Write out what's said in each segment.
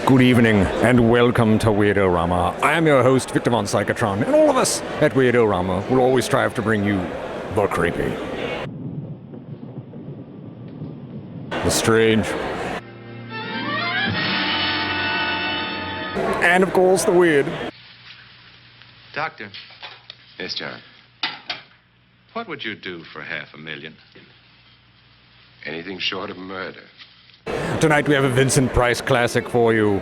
Good evening and welcome to Weird-O-Rama. I am your host, Victor von Psychotron, and all of us at Weird-O-Rama will always strive to bring you the creepy, the strange, and of course the weird. Doctor, Yes, John. what would you do for $500,000? Anything short of murder. Tonight we have a Vincent Price classic for you,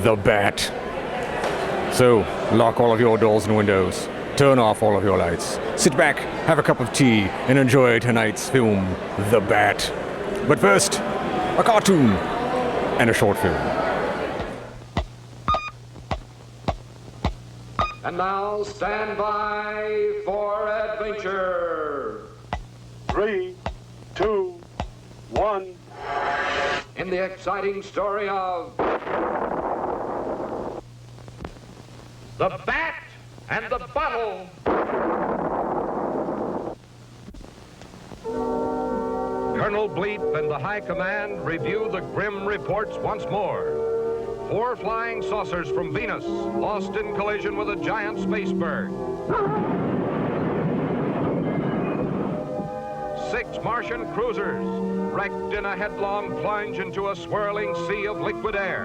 The Bat. So, lock all of your doors and windows, turn off all of your lights, sit back, have a cup of tea, and enjoy tonight's film, The Bat. But first, a cartoon and a short film. And now stand by for adventure. 3, 2, 1. In the exciting story of The Bat and the Bottle. Colonel Bleep and the High Command review the grim reports once more. 4 flying saucers from Venus lost in collision with a giant space bird. 6 Martian cruisers wrecked in a headlong plunge into a swirling sea of liquid air.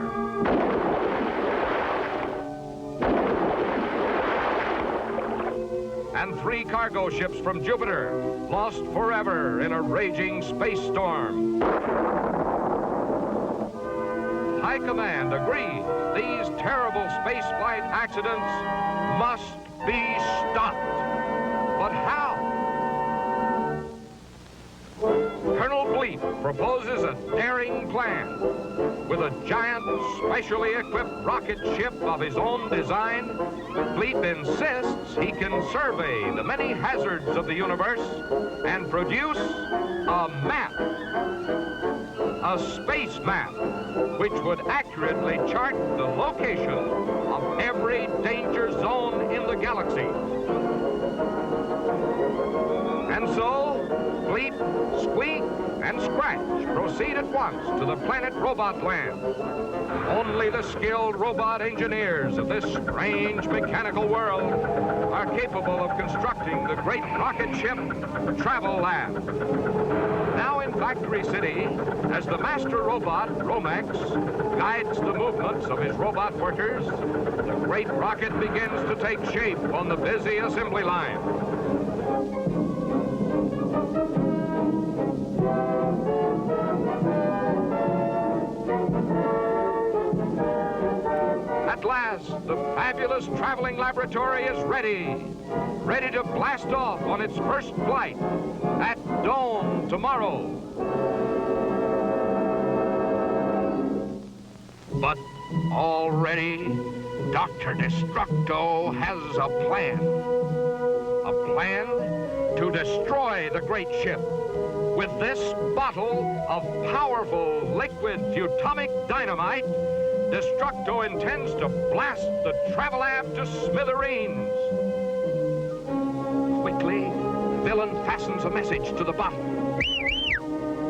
And 3 cargo ships from Jupiter lost forever in a raging space storm. High Command agrees these terrible spaceflight accidents must be stopped. But how? Colonel Bleep proposes a daring plan. With a giant, specially equipped rocket ship of his own design, Bleep insists he can survey the many hazards of the universe and produce a map. A space map, which would accurately chart the location of every danger zone in the galaxy. And so, Bleep, Squeak, and Scratch proceed at once to the planet Robot Land. Only the skilled robot engineers of this strange mechanical world are capable of constructing the great rocket ship Travel Lab. Now in Factory City, as the master robot, Romex, guides the movements of his robot workers, the great rocket begins to take shape on the busy assembly line. At last, the fabulous traveling laboratory is ready to blast off on its first flight at dawn tomorrow. But already, Dr. Destructo has a plan. A plan to destroy the great ship. With this bottle of powerful liquid atomic dynamite, Destructo intends to blast the Travelab to smithereens. Quickly, the villain fastens a message to the bottle,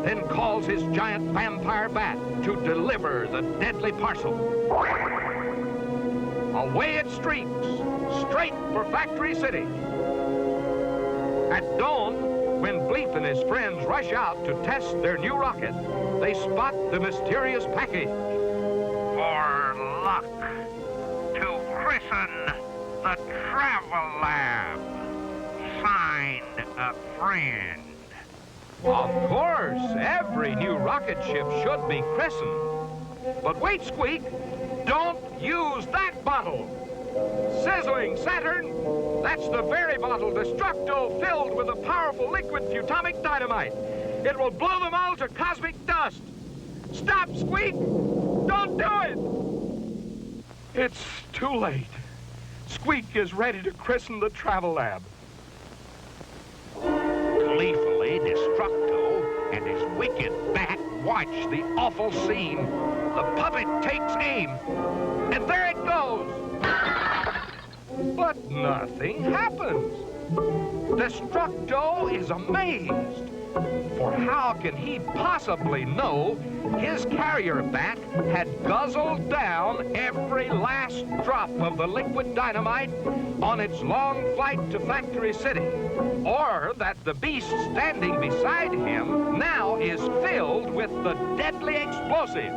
then calls his giant vampire bat to deliver the deadly parcel. Away it streaks, straight for Factory City. At dawn, when Bleep and his friends rush out to test their new rocket, they spot the mysterious package. For luck, to christen the Travel Lab. Signed, a friend. Of course, every new rocket ship should be christened. But wait, Squeak, don't use that bottle. Sizzling Saturn, that's the very bottle Destructo filled with a powerful liquid atomic dynamite. It will blow them all to cosmic dust. Stop, Squeak! Don't do it! It's too late. Squeak is ready to christen the Travel Lab. Gleefully, Destructo and his wicked bat watch the awful scene. The puppet takes aim, and there it goes. But nothing happens. Destructo is amazed. For how can he possibly know his carrier bat had guzzled down every last drop of the liquid dynamite on its long flight to Factory City? Or that the beast standing beside him now is filled with the deadly explosive?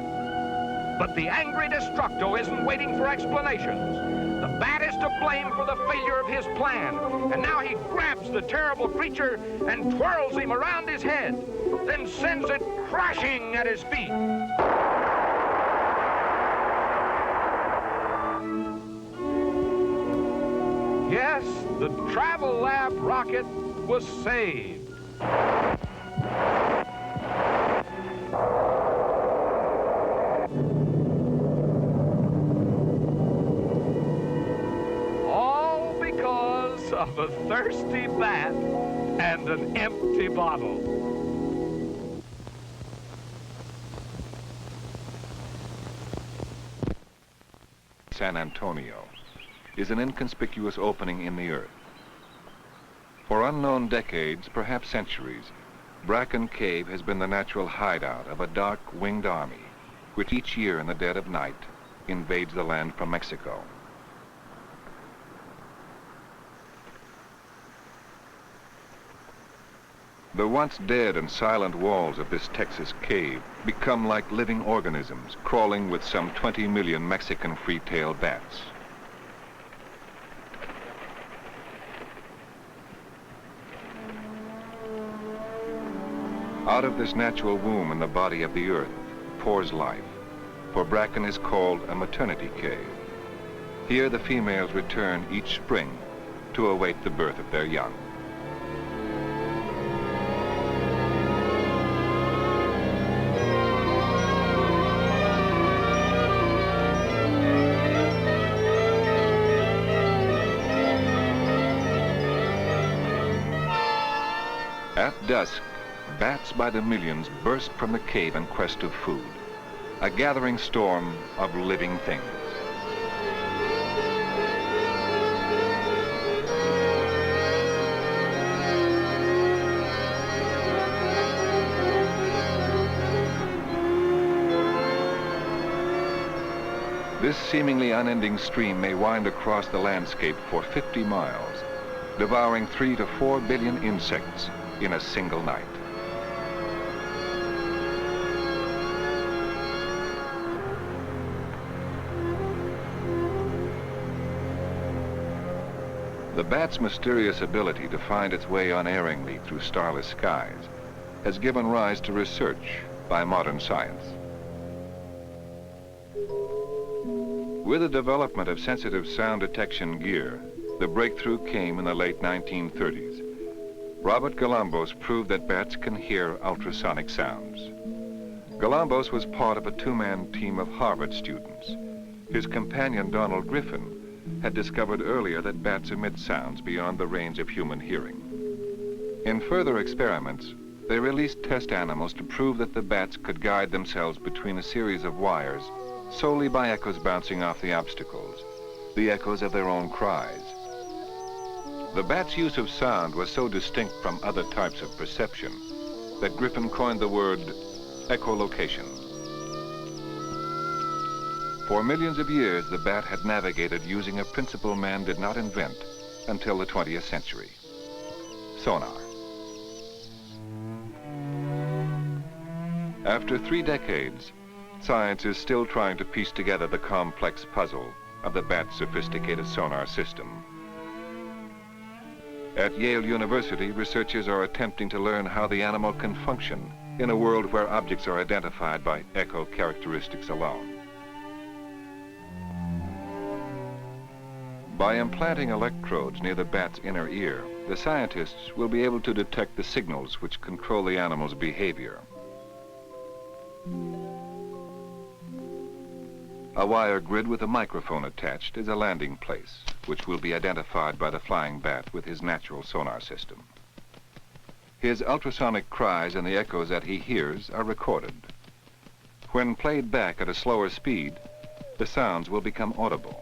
But the angry Destructo isn't waiting for explanations. The bat is to blame for the failure of his plan, and now he grabs the terrible creature and twirls him around his head, then sends it crashing at his feet. Yes, the Travel Lab rocket was saved. Of a thirsty bat and an empty bottle. San Antonio is an inconspicuous opening in the earth. For unknown decades, perhaps centuries, Bracken Cave has been the natural hideout of a dark winged army, which each year in the dead of night invades the land from Mexico. The once dead and silent walls of this Texas cave become like living organisms crawling with some 20 million Mexican free-tailed bats. Out of this natural womb in the body of the earth pours life, for Bracken is called a maternity cave. Here the females return each spring to await the birth of their young. At dusk, bats by the millions burst from the cave in quest of food, a gathering storm of living things. This seemingly unending stream may wind across the landscape for 50 miles, devouring 3 to 4 billion insects in a single night. The bat's mysterious ability to find its way unerringly through starless skies has given rise to research by modern science. With the development of sensitive sound detection gear, the breakthrough came in the late 1930s. Robert Galambos proved that bats can hear ultrasonic sounds. Galambos was part of a two-man team of Harvard students. His companion, Donald Griffin, had discovered earlier that bats emit sounds beyond the range of human hearing. In further experiments, they released test animals to prove that the bats could guide themselves between a series of wires solely by echoes bouncing off the obstacles, the echoes of their own cries. The bat's use of sound was so distinct from other types of perception that Griffin coined the word echolocation. For millions of years, the bat had navigated using a principle man did not invent until the 20th century: sonar. After 3 decades, science is still trying to piece together the complex puzzle of the bat's sophisticated sonar system. At Yale University, researchers are attempting to learn how the animal can function in a world where objects are identified by echo characteristics alone. By implanting electrodes near the bat's inner ear, the scientists will be able to detect the signals which control the animal's behavior. A wire grid with a microphone attached is a landing place, which will be identified by the flying bat with his natural sonar system. His ultrasonic cries and the echoes that he hears are recorded. When played back at a slower speed, the sounds will become audible.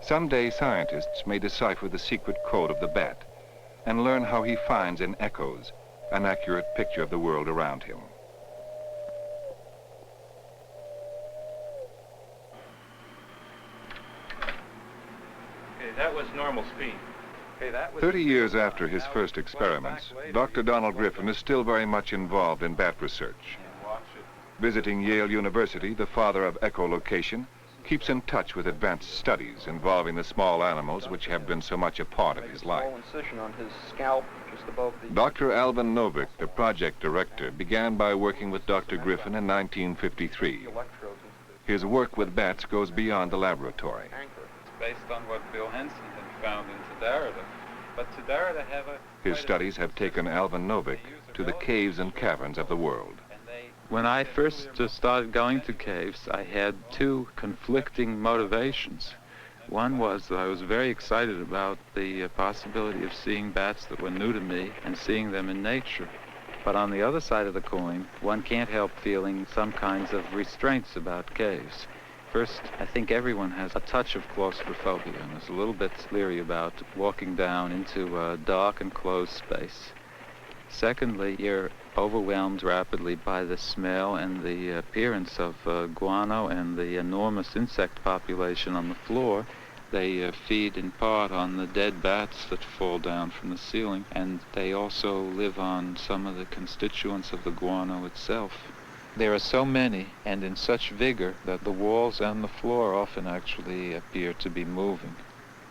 Someday scientists may decipher the secret code of the bat and learn how he finds in echoes an accurate picture of the world around him. Okay, that was normal speed. Okay, that was 30 years after his first experiments, Dr. Donald Griffin is still very much involved in bat research. Visiting Yale University, the father of echolocation, keeps in touch with advanced studies involving the small animals which have been so much a part of his life. Dr. Alvin Novick, the project director, began by working with Dr. Griffin in 1953. His work with bats goes beyond the laboratory. based on what Bill Henson had found in Tadarada. But Tadarada have a... His studies have taken Alvin Novick to the caves and caverns of the world. When I first started going to caves, I had two conflicting motivations. One was that I was very excited about the possibility of seeing bats that were new to me and seeing them in nature. But on the other side of the coin, one can't help feeling some kinds of restraints about caves. First, I think everyone has a touch of claustrophobia and is a little bit leery about walking down into a dark and closed space. Secondly, you're overwhelmed rapidly by the smell and the appearance of guano and the enormous insect population on the floor. They feed in part on the dead bats that fall down from the ceiling, and they also live on some of the constituents of the guano itself. There are so many and in such vigor that the walls and the floor often actually appear to be moving.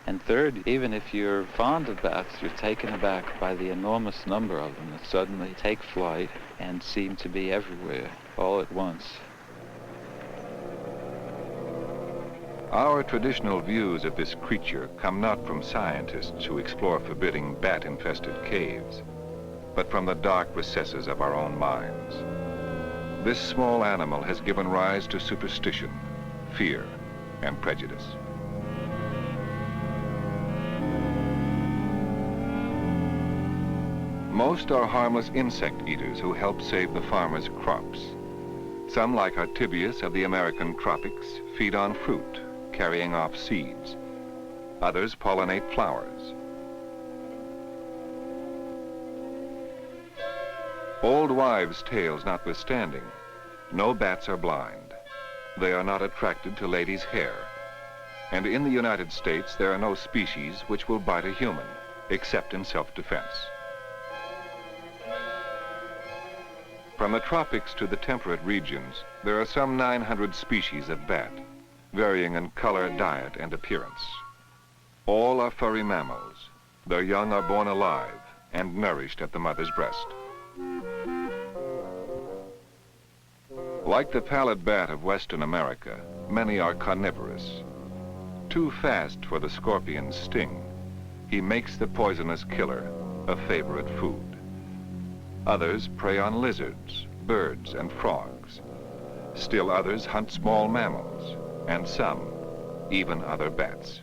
And third, even if you're fond of bats, you're taken aback by the enormous number of them that suddenly take flight and seem to be everywhere, all at once. Our traditional views of this creature come not from scientists who explore forbidding bat-infested caves, but from the dark recesses of our own minds. This small animal has given rise to superstition, fear, and prejudice. Most are harmless insect eaters who help save the farmers' crops. Some, like Artibius of the American tropics, feed on fruit, carrying off seeds. Others pollinate flowers. Old wives' tales notwithstanding, no bats are blind. They are not attracted to ladies' hair. And in the United States, there are no species which will bite a human, except in self-defense. From the tropics to the temperate regions, there are some 900 species of bat, varying in color, diet, and appearance. All are furry mammals. Their young are born alive and nourished at the mother's breast. Like the pallid bat of Western America, many are carnivorous. Too fast for the scorpion's sting, he makes the poisonous killer a favorite food. Others prey on lizards, birds, and frogs. Still others hunt small mammals, and some even other bats.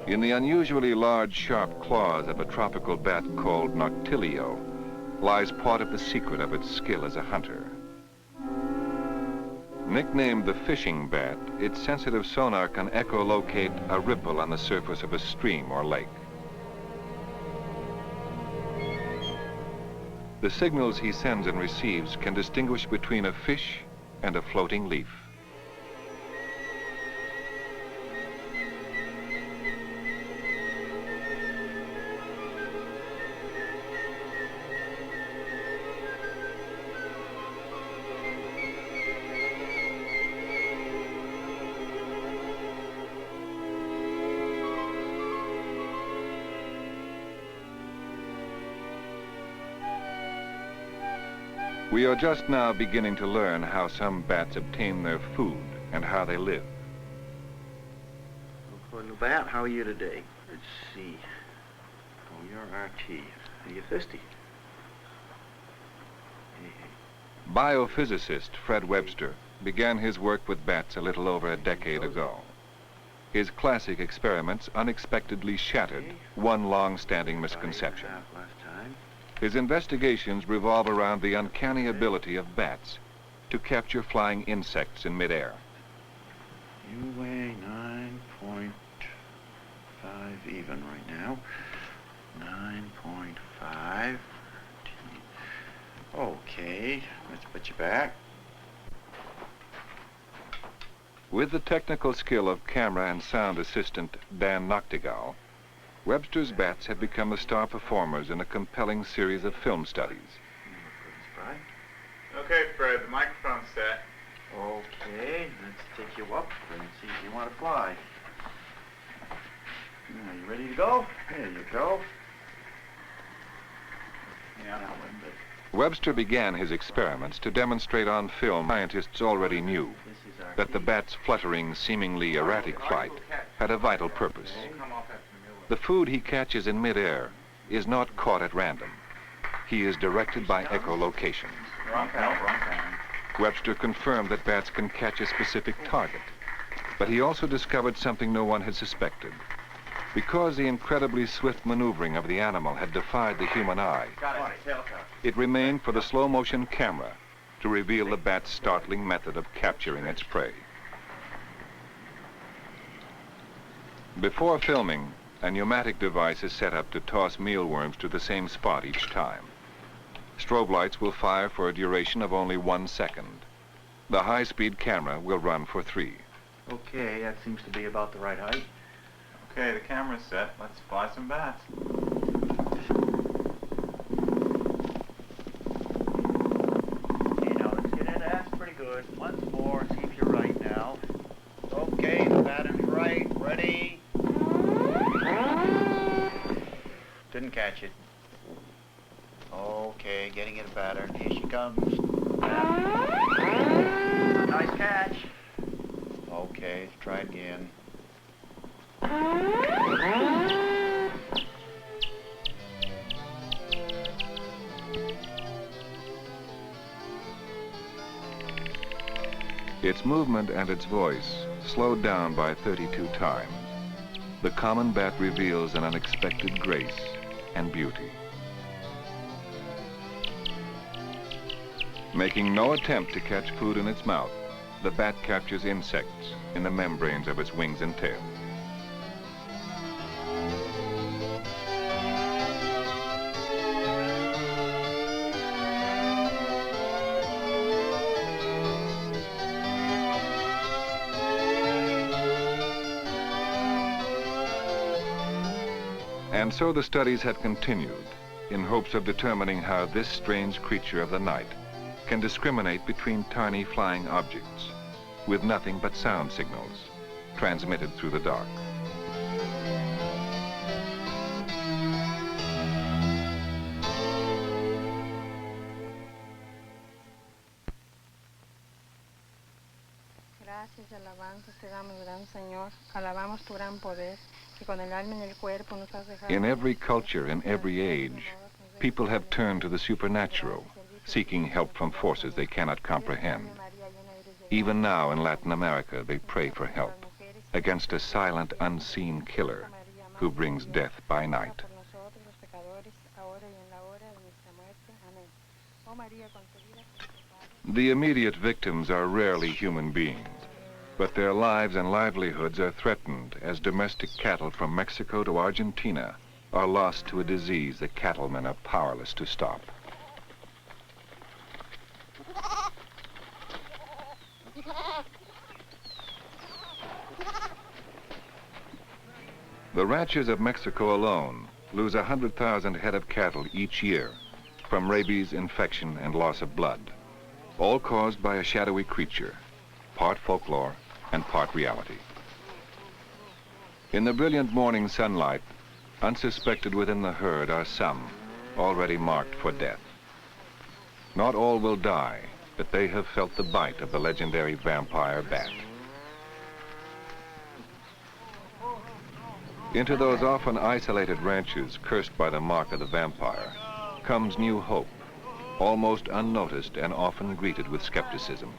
In the unusually large, sharp claws of a tropical bat called Noctilio lies part of the secret of its skill as a hunter. Nicknamed the fishing bat, its sensitive sonar can echolocate a ripple on the surface of a stream or lake. The signals he sends and receives can distinguish between a fish and a floating leaf. We are just now beginning to learn how some bats obtain their food and how they live. Little bat, how are you today? Let's see. Oh, you're RT. Are you thirsty? Hey. Biophysicist Fred Webster began his work with bats a little over a decade ago. His classic experiments unexpectedly shattered one long-standing misconception. His investigations revolve around the uncanny ability of bats to capture flying insects in midair. You weigh 9.5 even right now. 9.5. Okay, let's put you back. With the technical skill of camera and sound assistant Dan Nachtigall, Webster's bats have become the star performers in a compelling series of film studies. Okay, Fred, the microphone's set. Okay, let's take you up and see if you want to fly. Are you ready to go? There you go. Yeah, now one bit. Webster began his experiments to demonstrate on film scientists already knew that the bat's fluttering, seemingly erratic flight had a vital purpose. The food he catches in midair is not caught at random. He is directed by echolocation. Wrong count, wrong count. Webster confirmed that bats can catch a specific target, but he also discovered something no one had suspected. Because the incredibly swift maneuvering of the animal had defied the human eye, it remained for the slow-motion camera to reveal the bat's startling method of capturing its prey. Before filming, a pneumatic device is set up to toss mealworms to the same spot each time. Strobe lights will fire for a duration of only 1 second. The high-speed camera will run for 3. Okay, that seems to be about the right height. Okay, the camera's set. Let's fly some bats. Okay, now let's get in. That's pretty good. Once more, see if you're right now. Okay, the pattern's right. Ready? Didn't catch it. Okay, getting it a pattern. Here she comes. Nice catch. Okay, let's try it again. Its movement and its voice slowed down by 32 times. The common bat reveals an unexpected grace and beauty. Making no attempt to catch food in its mouth, the bat captures insects in the membranes of its wings and tail. And so the studies had continued, in hopes of determining how this strange creature of the night can discriminate between tiny flying objects with nothing but sound signals transmitted through the dark. Gracias y alabanzas te damos, gran Señor. Alabamos tu gran poder, que con el alma y el cuerpo nos has dejado. In every culture, in every age, people have turned to the supernatural, seeking help from forces they cannot comprehend. Even now in Latin America, they pray for help against a silent, unseen killer who brings death by night. The immediate victims are rarely human beings, but their lives and livelihoods are threatened as domestic cattle from Mexico to Argentina are lost to a disease that cattlemen are powerless to stop. The ranchers of Mexico alone lose 100,000 head of cattle each year from rabies, infection, and loss of blood, all caused by a shadowy creature, part folklore and part reality. In the brilliant morning sunlight, unsuspected within the herd are some already marked for death. Not all will die, but they have felt the bite of the legendary vampire bat. Into those often isolated ranches cursed by the mark of the vampire comes new hope, almost unnoticed and often greeted with skepticism.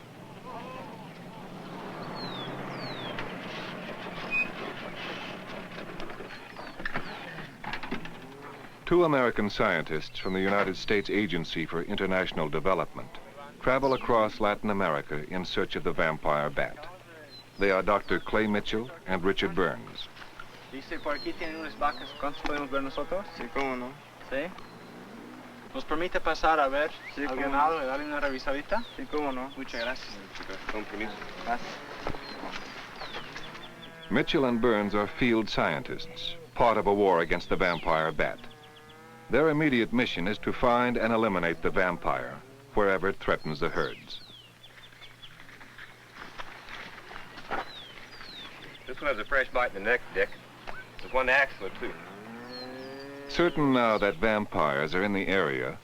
Two American scientists from the United States Agency for International Development travel across Latin America in search of the vampire bat. They are Dr. Clay Mitchell and Richard Burns. Dice, por aquí tienen unas vacas. ¿Cuántos podemos ver nosotros? Sí, cómo no. ¿Sí? ¿Nos permite pasar a ver al ganado y darle una revisadita? Sí, cómo no. Muchas gracias. Con permiso. Gracias. Mitchell and Burns are field scientists, part of a war against the vampire bat. Their immediate mission is to find and eliminate the vampire wherever it threatens the herds. This one has a fresh bite in the neck, Dick. There's one axle, too. Certain now that vampires are in the area,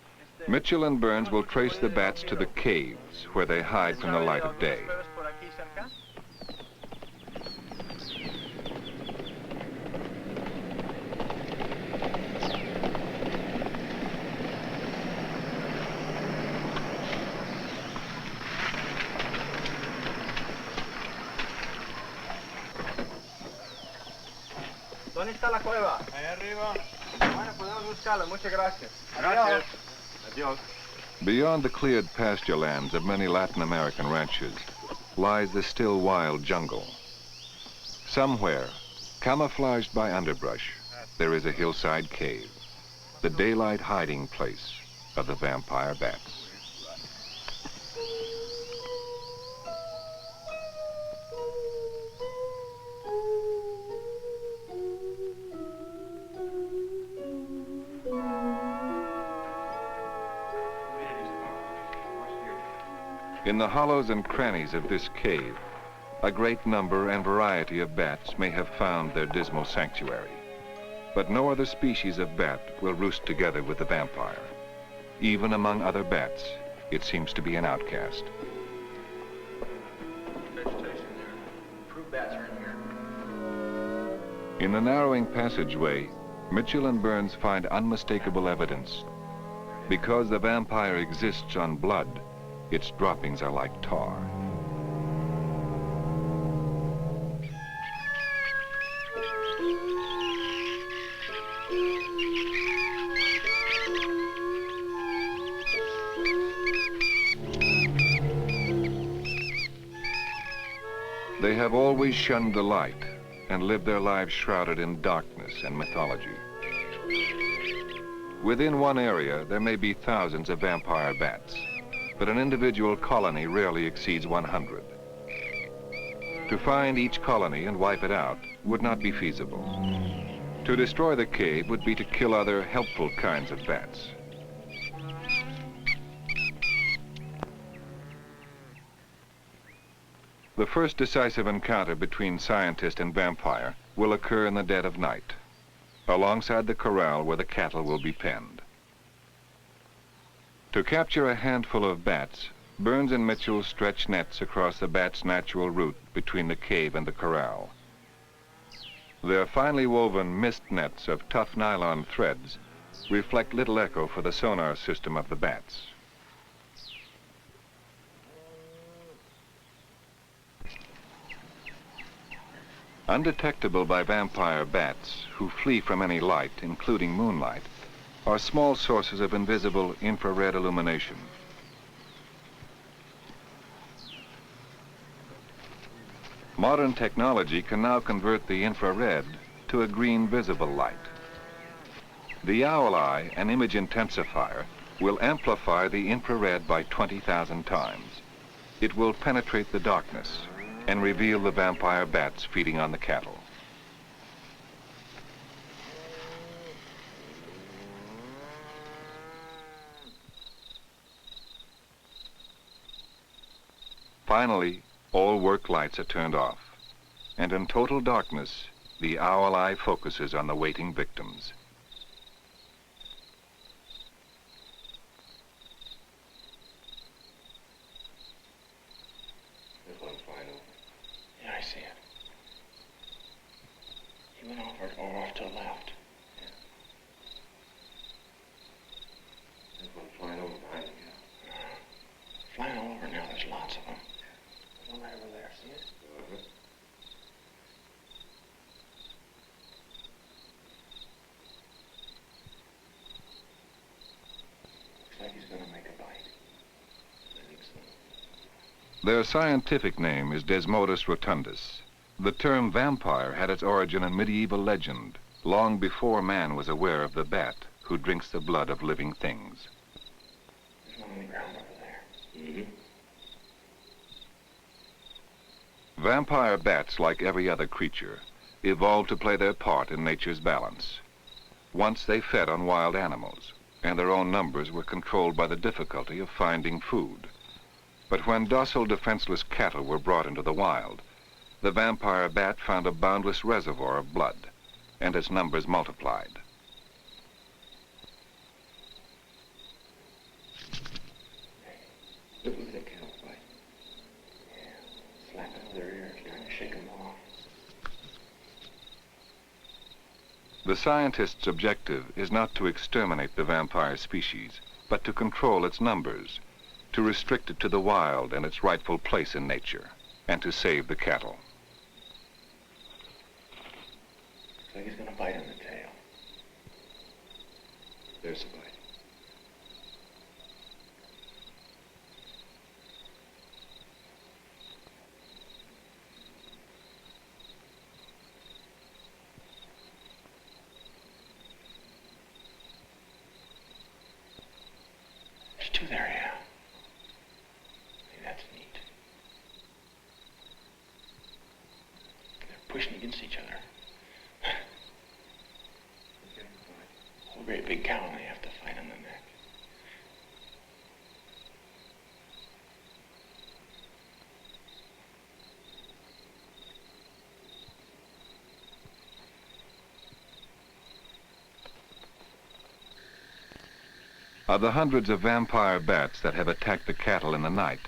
Mitchell and Burns will trace the bats to the caves where they hide from the light of day. ¿Dónde está la cueva? Ahí arriba. Bueno, podemos buscarla. Muchas gracias. Gracias. Adiós. Beyond the cleared pasture lands of many Latin American ranches lies the still wild jungle. Somewhere, camouflaged by underbrush, there is a hillside cave, the daylight hiding place of the vampire bats. In the hollows and crannies of this cave, a great number and variety of bats may have found their dismal sanctuary. But no other species of bat will roost together with the vampire. Even among other bats, it seems to be an outcast. Fruit bats are in here. In the narrowing passageway, Mitchell and Burns find unmistakable evidence. Because the vampire exists on blood, its droppings are like tar. They have always shunned the light and lived their lives shrouded in darkness and mythology. Within one area, there may be thousands of vampire bats, but an individual colony rarely exceeds 100. To find each colony and wipe it out would not be feasible. To destroy the cave would be to kill other helpful kinds of bats. The first decisive encounter between scientist and vampire will occur in the dead of night, alongside the corral where the cattle will be penned. To capture a handful of bats, Burns and Mitchell stretch nets across the bat's natural route between the cave and the corral. Their finely woven mist nets of tough nylon threads reflect little echo for the sonar system of the bats. Undetectable by vampire bats, who flee from any light, including moonlight, are small sources of invisible infrared illumination. Modern technology can now convert the infrared to a green visible light. The owl eye, an image intensifier, will amplify the infrared by 20,000 times. It will penetrate the darkness and reveal the vampire bats feeding on the cattle. Finally, all work lights are turned off, and in total darkness, the owl eye focuses on the waiting victims. There's one flying over. Yeah, I see it. He went over or off to the left. Yeah. There's one flying over behind him. Flying all over now, there's lots of them. There's one right over there, see it? Uh-huh. Looks like he's gonna make a bite. I think so. Their scientific name is Desmodus rotundus. The term vampire had its origin in medieval legend, long before man was aware of the bat who drinks the blood of living things. There's one on the ground over there. Vampire bats, like every other creature, evolved to play their part in nature's balance. Once they fed on wild animals, and their own numbers were controlled by the difficulty of finding food. But when docile, defenseless cattle were brought into the wild, the vampire bat found a boundless reservoir of blood, and its numbers multiplied. Look at that cattle fight. Yeah, slapping over their ears, trying to shake them off. The scientist's objective is not to exterminate the vampire species, but to control its numbers, to restrict it to the wild and its rightful place in nature, and to save the cattle. Looks like he's gonna bite on the tail. There's the bite. There's two there, yeah. Hey, that's neat. They're pushing against each other. A great big cow, and they have to fight on the neck. Of the hundreds of vampire bats that have attacked the cattle in the night,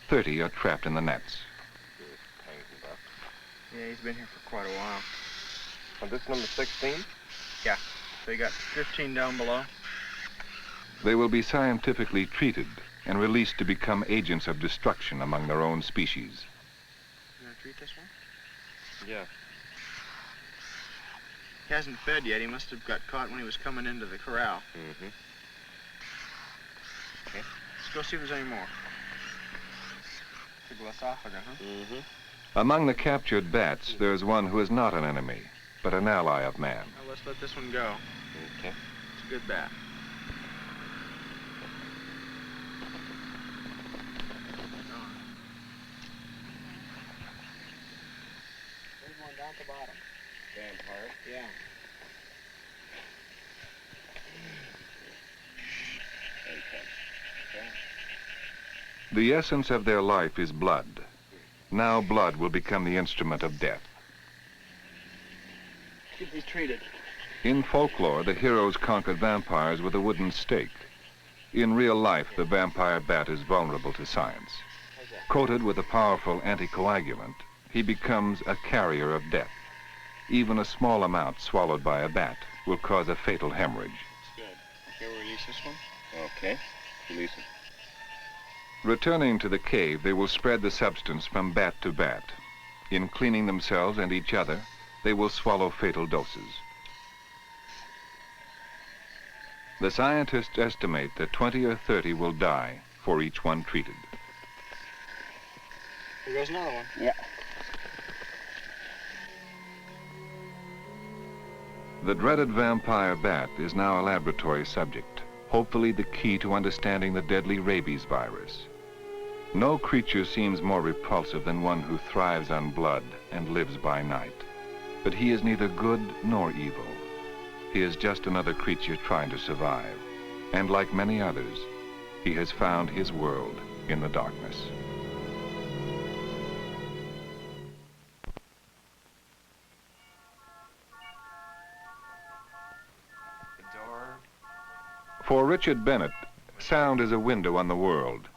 30 are trapped in the nets. Yeah, he's been here for quite a while. And this number 16? Yeah, so you got 15 down below. They will be scientifically treated and released to become agents of destruction among their own species. You want to treat this one? Yeah. He hasn't fed yet. He must have got caught when he was coming into the corral. Mm-hmm. Okay. Let's go see if there's any more. The glossophaga, huh? Mm-hmm. Among the captured bats, there is one who is not an enemy, but an ally of man. Well, let's let this one go. Okay. It's a good bat. There's one down at the bottom. Vampire? Yeah. There he comes. Okay. The essence of their life is blood. Now blood will become the instrument of death. Keep these treated. In folklore, the heroes conquered vampires with a wooden stake. In real life, the vampire bat is vulnerable to science. Coated with a powerful anticoagulant, he becomes a carrier of death. Even a small amount swallowed by a bat will cause a fatal hemorrhage. That's good. Okay, we'll release this one. Okay. Release it. Returning to the cave, they will spread the substance from bat to bat. In cleaning themselves and each other, they will swallow fatal doses. The scientists estimate that 20 or 30 will die for each one treated. Here goes another one. Yeah. The dreaded vampire bat is now a laboratory subject, hopefully the key to understanding the deadly rabies virus. No creature seems more repulsive than one who thrives on blood and lives by night. But he is neither good nor evil. He is just another creature trying to survive. And like many others, he has found his world in the darkness. The door. For Richard Bennett, sound is a window on the world.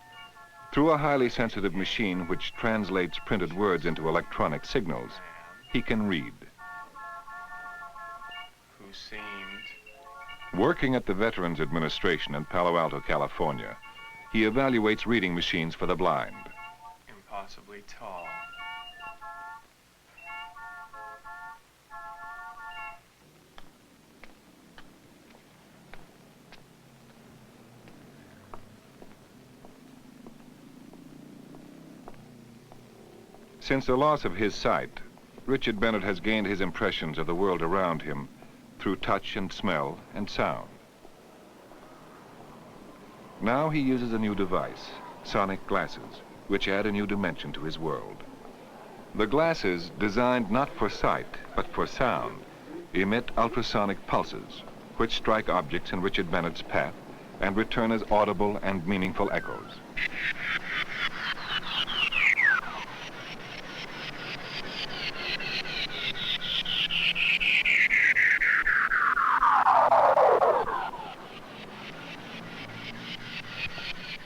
Through a highly sensitive machine which translates printed words into electronic signals, he can read. Who seemed... Working at the Veterans Administration in Palo Alto, California, he evaluates reading machines for the blind. impossibly tall. Since the loss of his sight, Richard Bennett has gained his impressions of the world around him through touch and smell and sound. Now he uses a new device, sonic glasses, which add a new dimension to his world. The glasses, designed not for sight, but for sound, emit ultrasonic pulses, which strike objects in Richard Bennett's path and return as audible and meaningful echoes.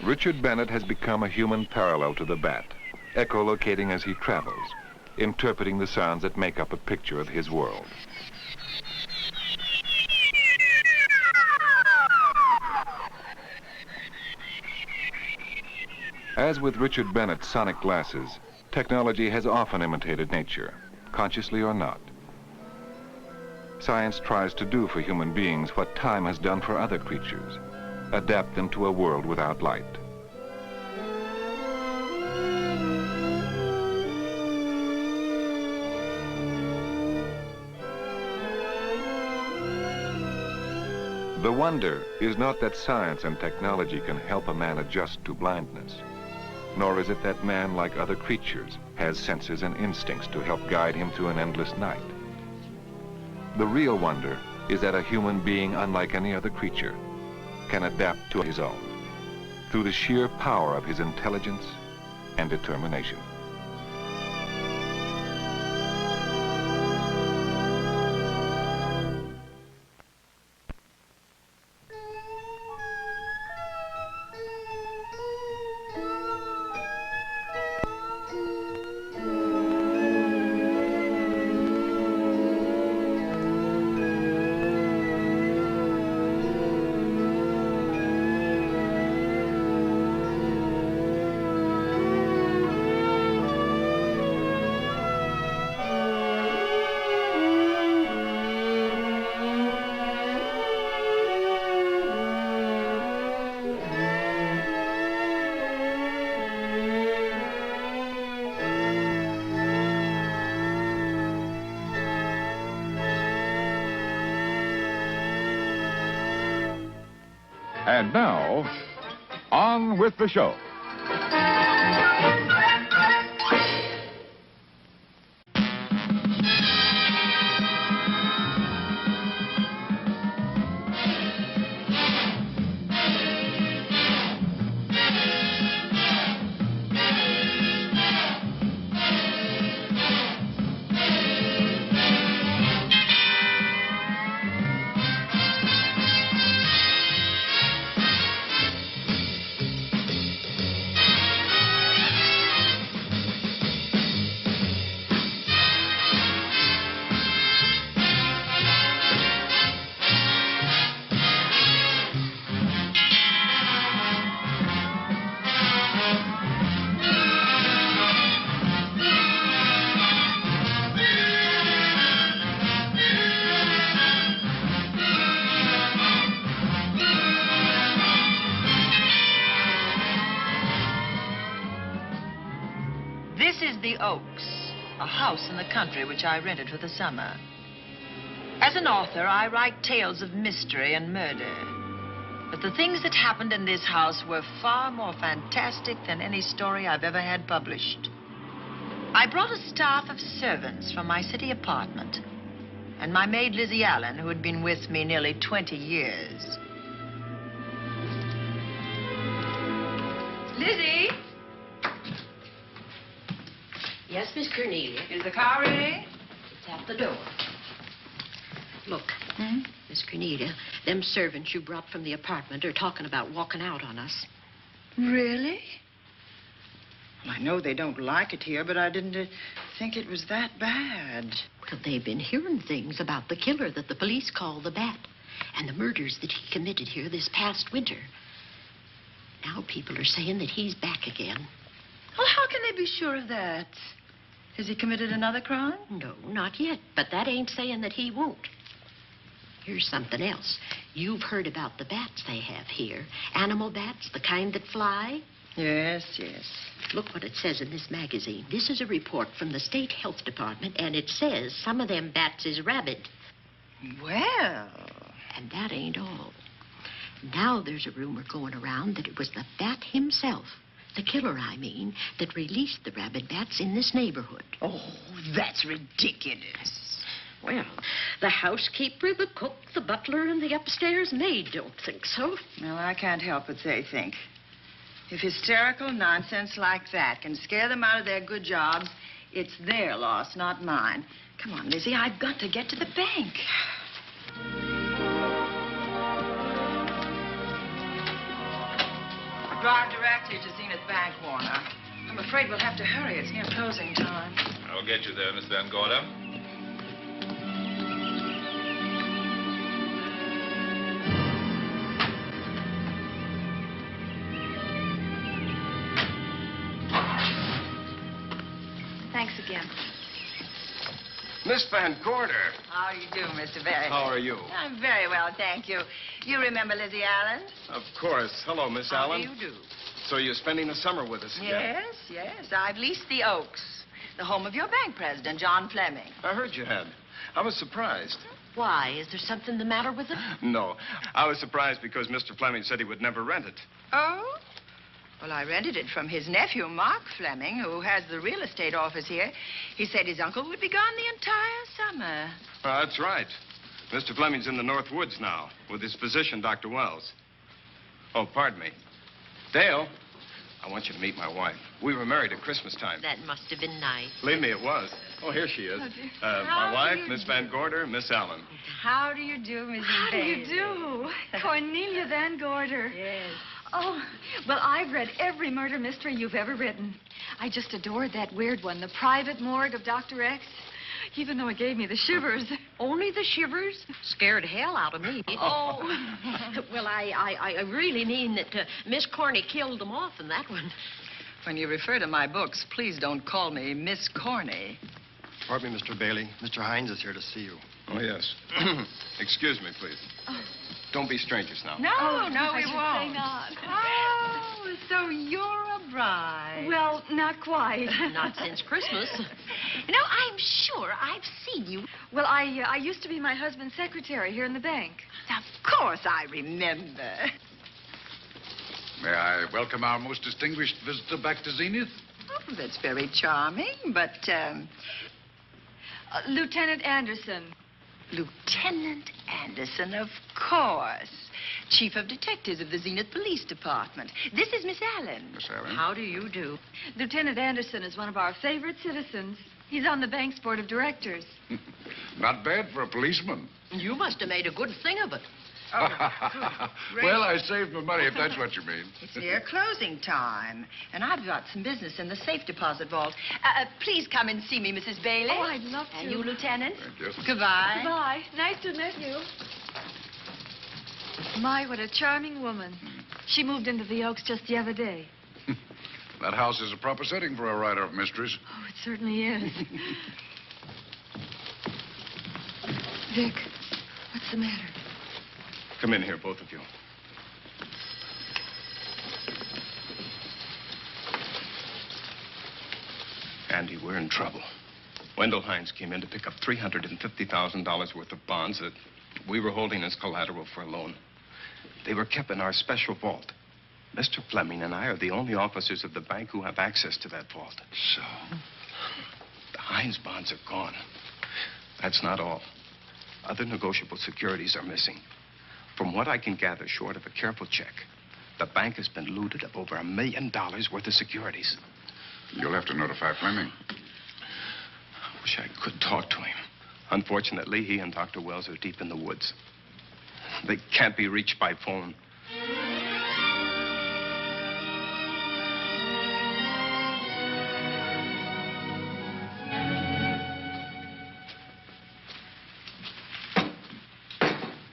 Richard Bennett has become a human parallel to the bat, echolocating as he travels, interpreting the sounds that make up a picture of his world. As with Richard Bennett's sonic glasses, technology has often imitated nature, consciously or not. Science tries to do for human beings what time has done for other creatures, adapt them to a world without light. The wonder is not that science and technology can help a man adjust to blindness, nor is it that man, like other creatures, has senses and instincts to help guide him through an endless night. The real wonder is that a human being, unlike any other creature, can adapt to his own through the sheer power of his intelligence and determination. And now, on with the show. The Oaks, a house in the country which I rented for the summer. As an author, I write tales of mystery and murder. But the things that happened in this house were far more fantastic than any story I've ever had published. I brought a staff of servants from my city apartment, and my maid Lizzie Allen, who had been with me nearly 20 years. Lizzie? Yes, Miss Cornelia. Is the car ready? It's at the door. Look, Miss Cornelia, them servants you brought from the apartment are talking about walking out on us. Really? Well, I know they don't like it here, but I didn't think it was that bad. Well, they've been hearing things about the killer that the police call the Bat and the murders that he committed here this past winter. Now people are saying that he's back again. Well, how can they be sure of that? Has he committed another crime? No, not yet, but that ain't saying that he won't. Here's something else. You've heard about the bats they have here. Animal bats, the kind that fly. Yes, yes. Look what it says in this magazine. This is a report from the State Health Department, and it says some of them bats is rabid. Well. And that ain't all. Now there's a rumor going around that it was the bat himself, the killer, I mean, that released the rabid bats in this neighborhood. Oh, that's ridiculous. Well, the housekeeper, the cook, the butler, and the upstairs maid don't think so. Well, I can't help but they think. If hysterical nonsense like that can scare them out of their good jobs, it's their loss, not mine. Come on, Lizzie, I've got to get to the bank. Drive directly to Zenith Bank, Warner. I'm afraid we'll have to hurry. It's near closing time. I'll get you there, Miss Van Gorder. Thanks again. Miss Van Gorder. How do you do, Mr. Barry? How are you? I'm very well, thank you. You remember Lizzie Allen? Of course. Hello, Miss How Allen. do you do? So you're spending the summer with us again? Yes, yes. I've leased the Oaks, the home of your bank president, John Fleming. I heard you had. I was surprised. Why? Is there something the matter with it? No. I was surprised because Mr. Fleming said he would never rent it. Oh? Well, I rented it from his nephew, Mark Fleming, who has the real estate office here. He said his uncle would be gone the entire summer. That's right. Mr. Fleming's in the North Woods now with his physician, Dr. Wells. Oh, pardon me. Dale, I want you to meet my wife. We were married at Christmas time. That must have been nice. Believe me, it was. Oh, here she is. Oh, dear. My How wife, do you Miss Van Gorder, Miss Allen. How do you do, Mrs. How do you Bailey? do? Cornelia Van Gorder. Yes. Oh, well, I've read every murder mystery you've ever written. I just adored that weird one, The Private Morgue of Dr. X, even though it gave me the shivers. Only the shivers? Scared hell out of me. Oh. Well, I really mean that Miss Corney killed them off in that one. When you refer to my books, please don't call me Miss Corney. Pardon me, Mr. Bailey. Mr. Hines is here to see you. Oh, yes. Excuse me, please. Don't be strangers now. No, no, I we should won't. say not. Oh, so you're a bride. Well, not quite. Not since Christmas. You know, I'm sure I've seen you. Well, I used to be my husband's secretary here in the bank. Of course I remember. May I welcome our most distinguished visitor back to Zenith? Oh, that's very charming, but, Lieutenant Anderson. Lieutenant Anderson, of course. Chief of Detectives of the Zenith Police Department. This is Miss Allen. Miss Allen. How do you do? Lieutenant Anderson is one of our favorite citizens. He's on the bank's board of directors. Not bad for a policeman. You must have made a good thing of it. Well, I saved my money, if that's what you mean. It's near closing time, and I've got some business in the safe deposit vault. Please come and see me, Mrs. Bailey. Oh, I'd love to. And you, Lieutenant. Thank you. Goodbye. Goodbye. Nice to meet you. My, what a charming woman. She moved into the Oaks just the other day. That house is a proper setting for a writer of mysteries. Oh, it certainly is. Vic, what's the matter? Come in here, both of you. Andy, we're in trouble. Wendell Hines came in to pick up $350,000 worth of bonds that we were holding as collateral for a loan. They were kept in our special vault. Mr. Fleming and I are the only officers of the bank who have access to that vault. So? The Hines bonds are gone. That's not all. Other negotiable securities are missing. From what I can gather, short of a careful check, the bank has been looted of over $1 million worth of securities. You'll have to notify Fleming. I wish I could talk to him. Unfortunately, he and Dr. Wells are deep in the woods. They can't be reached by phone.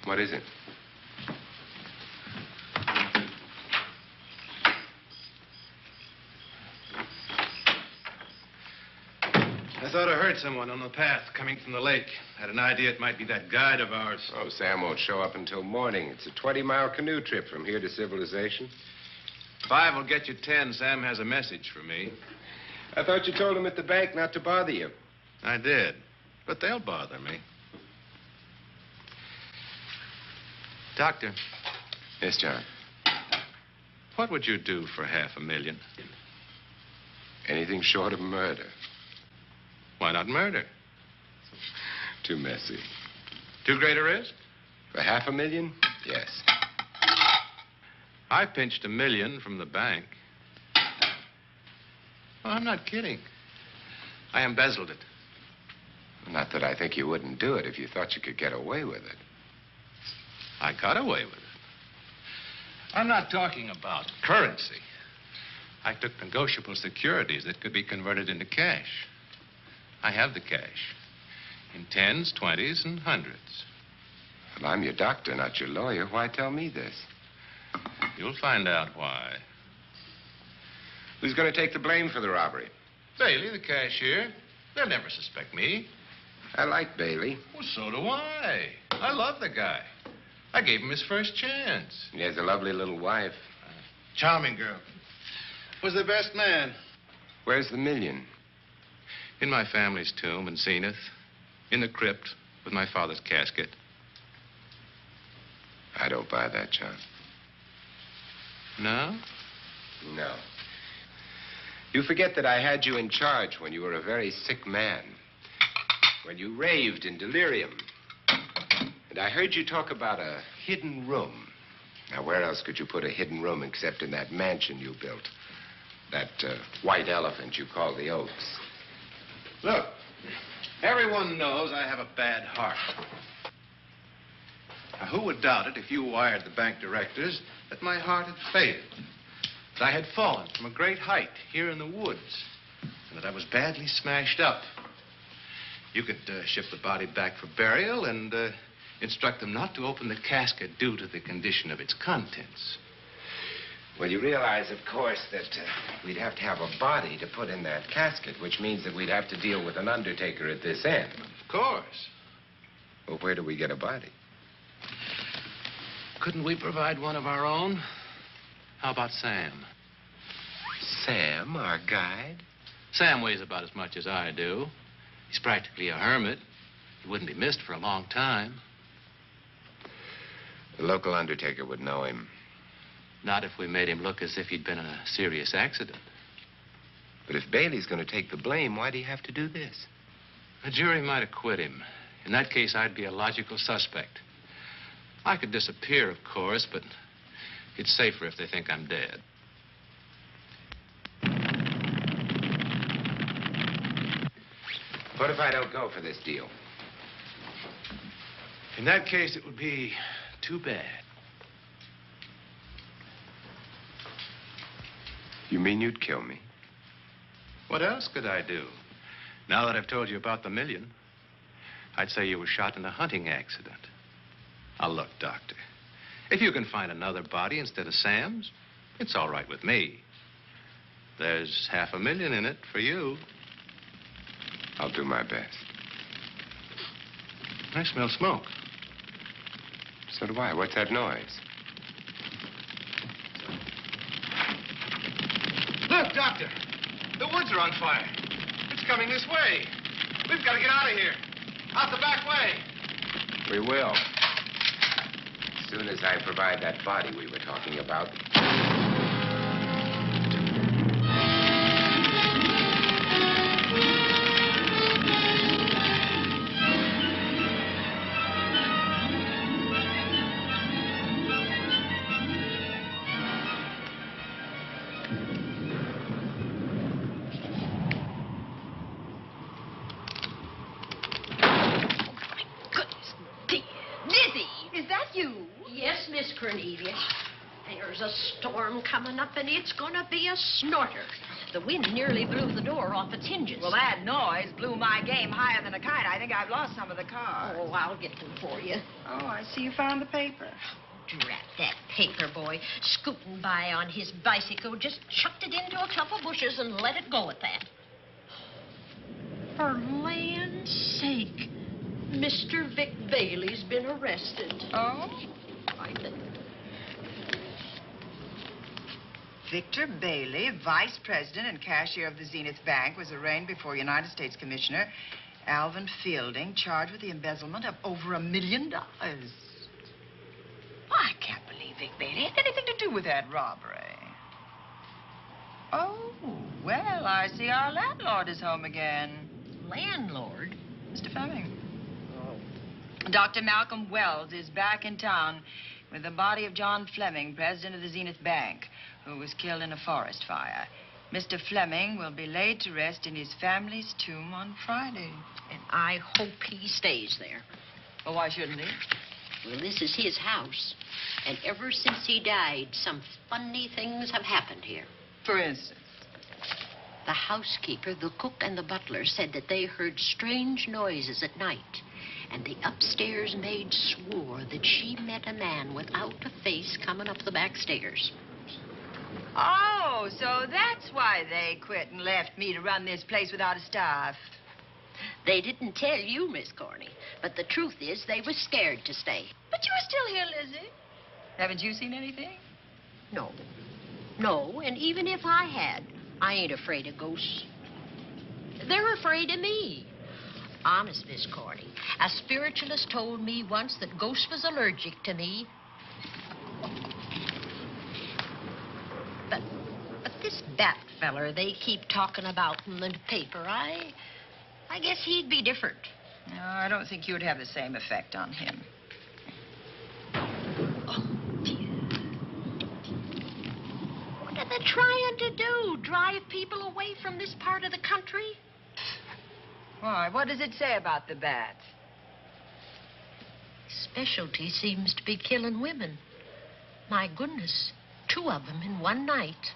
What is it? I thought I heard someone on the path coming from the lake. Had an idea it might be that guide of ours. Oh, Sam won't show up until morning. It's a 20-mile canoe trip from here to civilization. 5 will get you 10. Sam has a message for me. I thought you told him at the bank not to bother you. I did, but they'll bother me. Doctor. Yes, John. What would you do for $500,000? Anything short of murder. Why not murder? Too messy. Too great a risk? For $500,000? Yes. I pinched $1 million from the bank. Oh, I'm not kidding. I embezzled it. Not that I think you wouldn't do it if you thought you could get away with it. I got away with it. I'm not talking about currency. I took negotiable securities that could be converted into cash. I have the cash. In 10s, 20s, and 100s. Well, I'm your doctor, not your lawyer. Why tell me this? You'll find out why. Who's going to take the blame for the robbery? Bailey, the cashier. They'll never suspect me. I like Bailey. Well, so do I. I love the guy. I gave him his first chance. He has a lovely little wife. Charming girl. Was the best man. Where's the $1 million? In my family's tomb in Zenith. In the crypt with my father's casket. I don't buy that, John. No? No. You forget that I had you in charge when you were a very sick man. When you raved in delirium. And I heard you talk about a hidden room. Now, where else could you put a hidden room except in that mansion you built? That white elephant you call the Oaks. Look, everyone knows I have a bad heart. Now, who would doubt it if you wired the bank directors that my heart had failed? That I had fallen from a great height here in the woods. And that I was badly smashed up. You could ship the body back for burial and instruct them not to open the casket due to the condition of its contents. Well, you realize, of course, that we'd have to have a body to put in that casket, which means that we'd have to deal with an undertaker at this end. Of course. Well, where do we get a body? Couldn't we provide one of our own? How about Sam? Sam, our guide? Sam weighs about as much as I do. He's practically a hermit. He wouldn't be missed for a long time. The local undertaker would know him. Not if we made him look as if he'd been in a serious accident. But if Bailey's going to take the blame, why'd he have to do this? A jury might acquit him. In that case, I'd be a logical suspect. I could disappear, of course, but it's safer if they think I'm dead. What if I don't go for this deal? In that case, it would be too bad. You mean you'd kill me? What else could I do? Now that I've told you about the $1 million, I'd say you were shot in a hunting accident. Now, look, Doctor, if you can find another body instead of Sam's, it's all right with me. There's $500,000 in it for you. I'll do my best. I smell smoke. So do I. What's that noise? Look, Doctor. The woods are on fire. It's coming this way. We've got to get out of here. Out the back way. We will. As soon as I provide that body we were talking about. Miss Cornelia. There's a storm coming up, and it's gonna be a snorter. The wind nearly blew the door off its hinges. Well, that noise blew my game higher than a kite. I think I've lost some of the cards. Oh, I'll get them for you. Oh, I see you found the paper. Drat that paper boy. Scooting by on his bicycle, just chucked it into a clump of bushes and let it go at that. For land's sake, Mr. Vic Bailey's been arrested. Oh? I think. Victor Bailey, vice president and cashier of the Zenith Bank, was arraigned before United States Commissioner Alvin Fielding, charged with the embezzlement of over $1 million. I can't believe Vic Bailey had anything to do with that robbery. Oh, well, I see our landlord is home again. Landlord? Mr. Fleming. Oh. Dr. Malcolm Wells is back in town with the body of John Fleming, president of the Zenith Bank, who was killed in a forest fire. Mr. Fleming will be laid to rest in his family's tomb on Friday. And I hope he stays there. Well, why shouldn't he? Well, this is his house. And ever since he died, some funny things have happened here. For instance? The housekeeper, the cook, and the butler said that they heard strange noises at night. And the upstairs maid swore that she met a man without a face coming up the back stairs. Oh, so that's why they quit and left me to run this place without a staff. They didn't tell you, Miss Corney, but the truth is they were scared to stay. But you were still here, Lizzie. Haven't you seen anything? No. No, and even if I had, I ain't afraid of ghosts. They're afraid of me. Honest, Miss Corney, a spiritualist told me once that ghosts was allergic to me. But this bat feller they keep talking about in the paper, I guess he'd be different. No, I don't think you'd have the same effect on him. Oh, dear. What are they trying to do? Drive people away from this part of the country? Why? What does it say about the bats? Specialty seems to be killing women. My goodness, 2 of them in one night.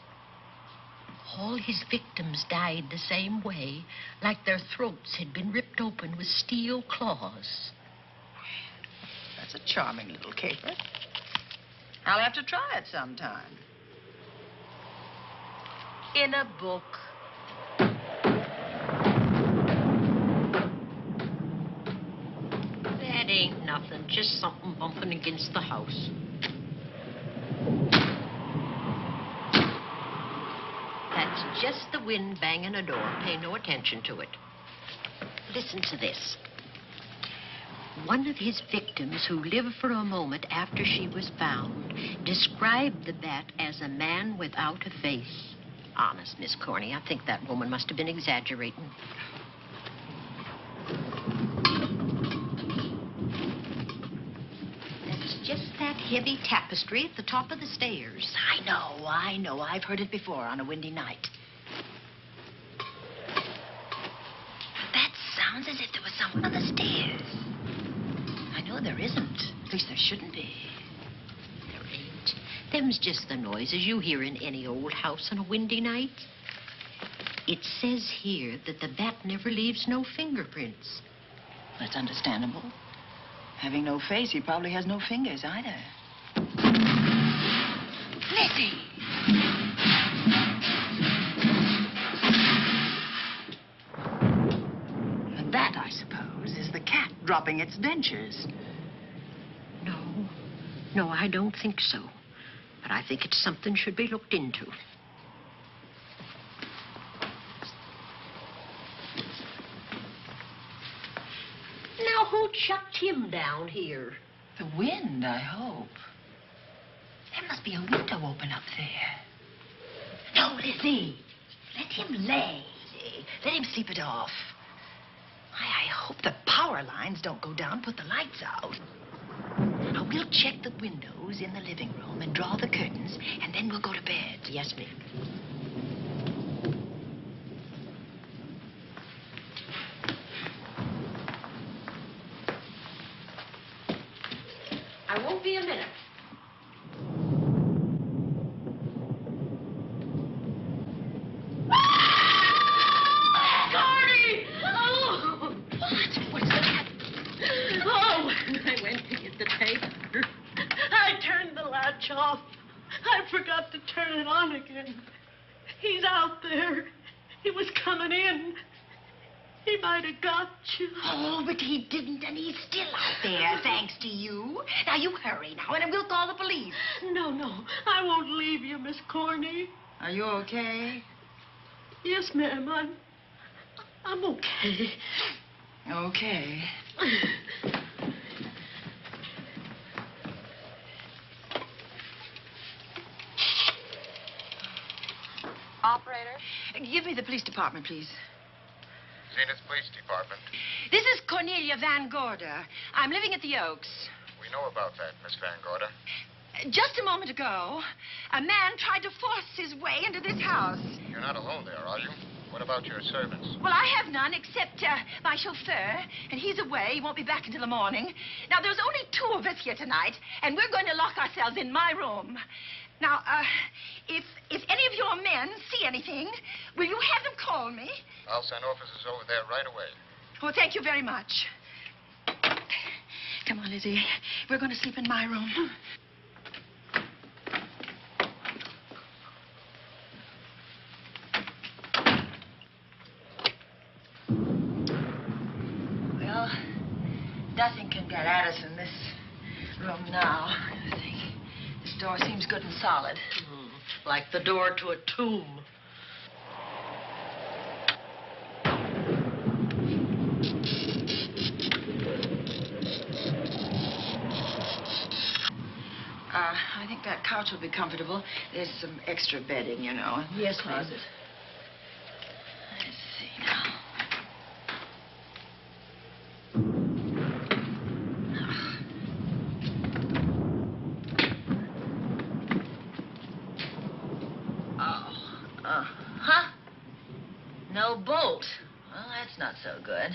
All his victims died the same way, like their throats had been ripped open with steel claws. That's a charming little caper. I'll have to try it sometime. In a book. That ain't nothing, just something bumping against the house. That's just the wind banging a door. Pay no attention to it. Listen to this. One of his victims, who lived for a moment after she was found, described the bat as a man without a face. Honest, Miss Corney, I think that woman must have been exaggerating. That's just that heavy tapestry at the top of the stairs. I know. I've heard it before on a windy night. That sounds as if there was someone on the stairs. I know there isn't. At least there shouldn't be. There ain't. Them's just the noises you hear in any old house on a windy night. It says here that the bat never leaves no fingerprints. That's understandable. Having no face, he probably has no fingers either. Lizzie! And that, I suppose, is the cat dropping its dentures. No, I don't think so. But I think it's something should be looked into. Now, who chucked him down here? The wind, I hope. There must be a window open up there. No, Lizzie. Let him lay. Let him sleep it off. I hope the power lines don't go down, put the lights out. Now, we'll check the windows in the living room and draw the curtains, and then we'll go to bed. Yes, ma'am. I won't be a minute. Gordy! Oh! What's that? Oh, when I went to get the paper, I turned the latch off. I forgot to turn it on again. He's out there. He was coming in. He might have got you. Oh, but he didn't, and he's still out there, thanks to you. Now, you hurry now, and we'll call the police. No, I won't leave you, Miss Corney. Are you okay? Yes, ma'am. I'm okay. Okay. Operator? Give me the police department, please. Zenith Police Department. This is Cornelia Van Gorder. I'm living at the Oaks. We know about that, Miss Van Gorder. Just a moment ago, a man tried to force his way into this house. You're not alone there, are you? What about your servants? Well, I have none except my chauffeur, and he's away. He won't be back until the morning. Now, there's only 2 of us here tonight, and we're going to lock ourselves in my room. Now, if any of your men see anything, will you have them call me? I'll send officers over there right away. Oh, thank you very much. Come on, Lizzie. We're going to sleep in my room. Well, nothing can get at us in this room now, I think. This door seems good and solid. Like the door to a tomb. I think that couch will be comfortable. There's some extra bedding, you know. Yes, closet. ma'am. Let's see now. Huh? No bolt. Well, that's not so good.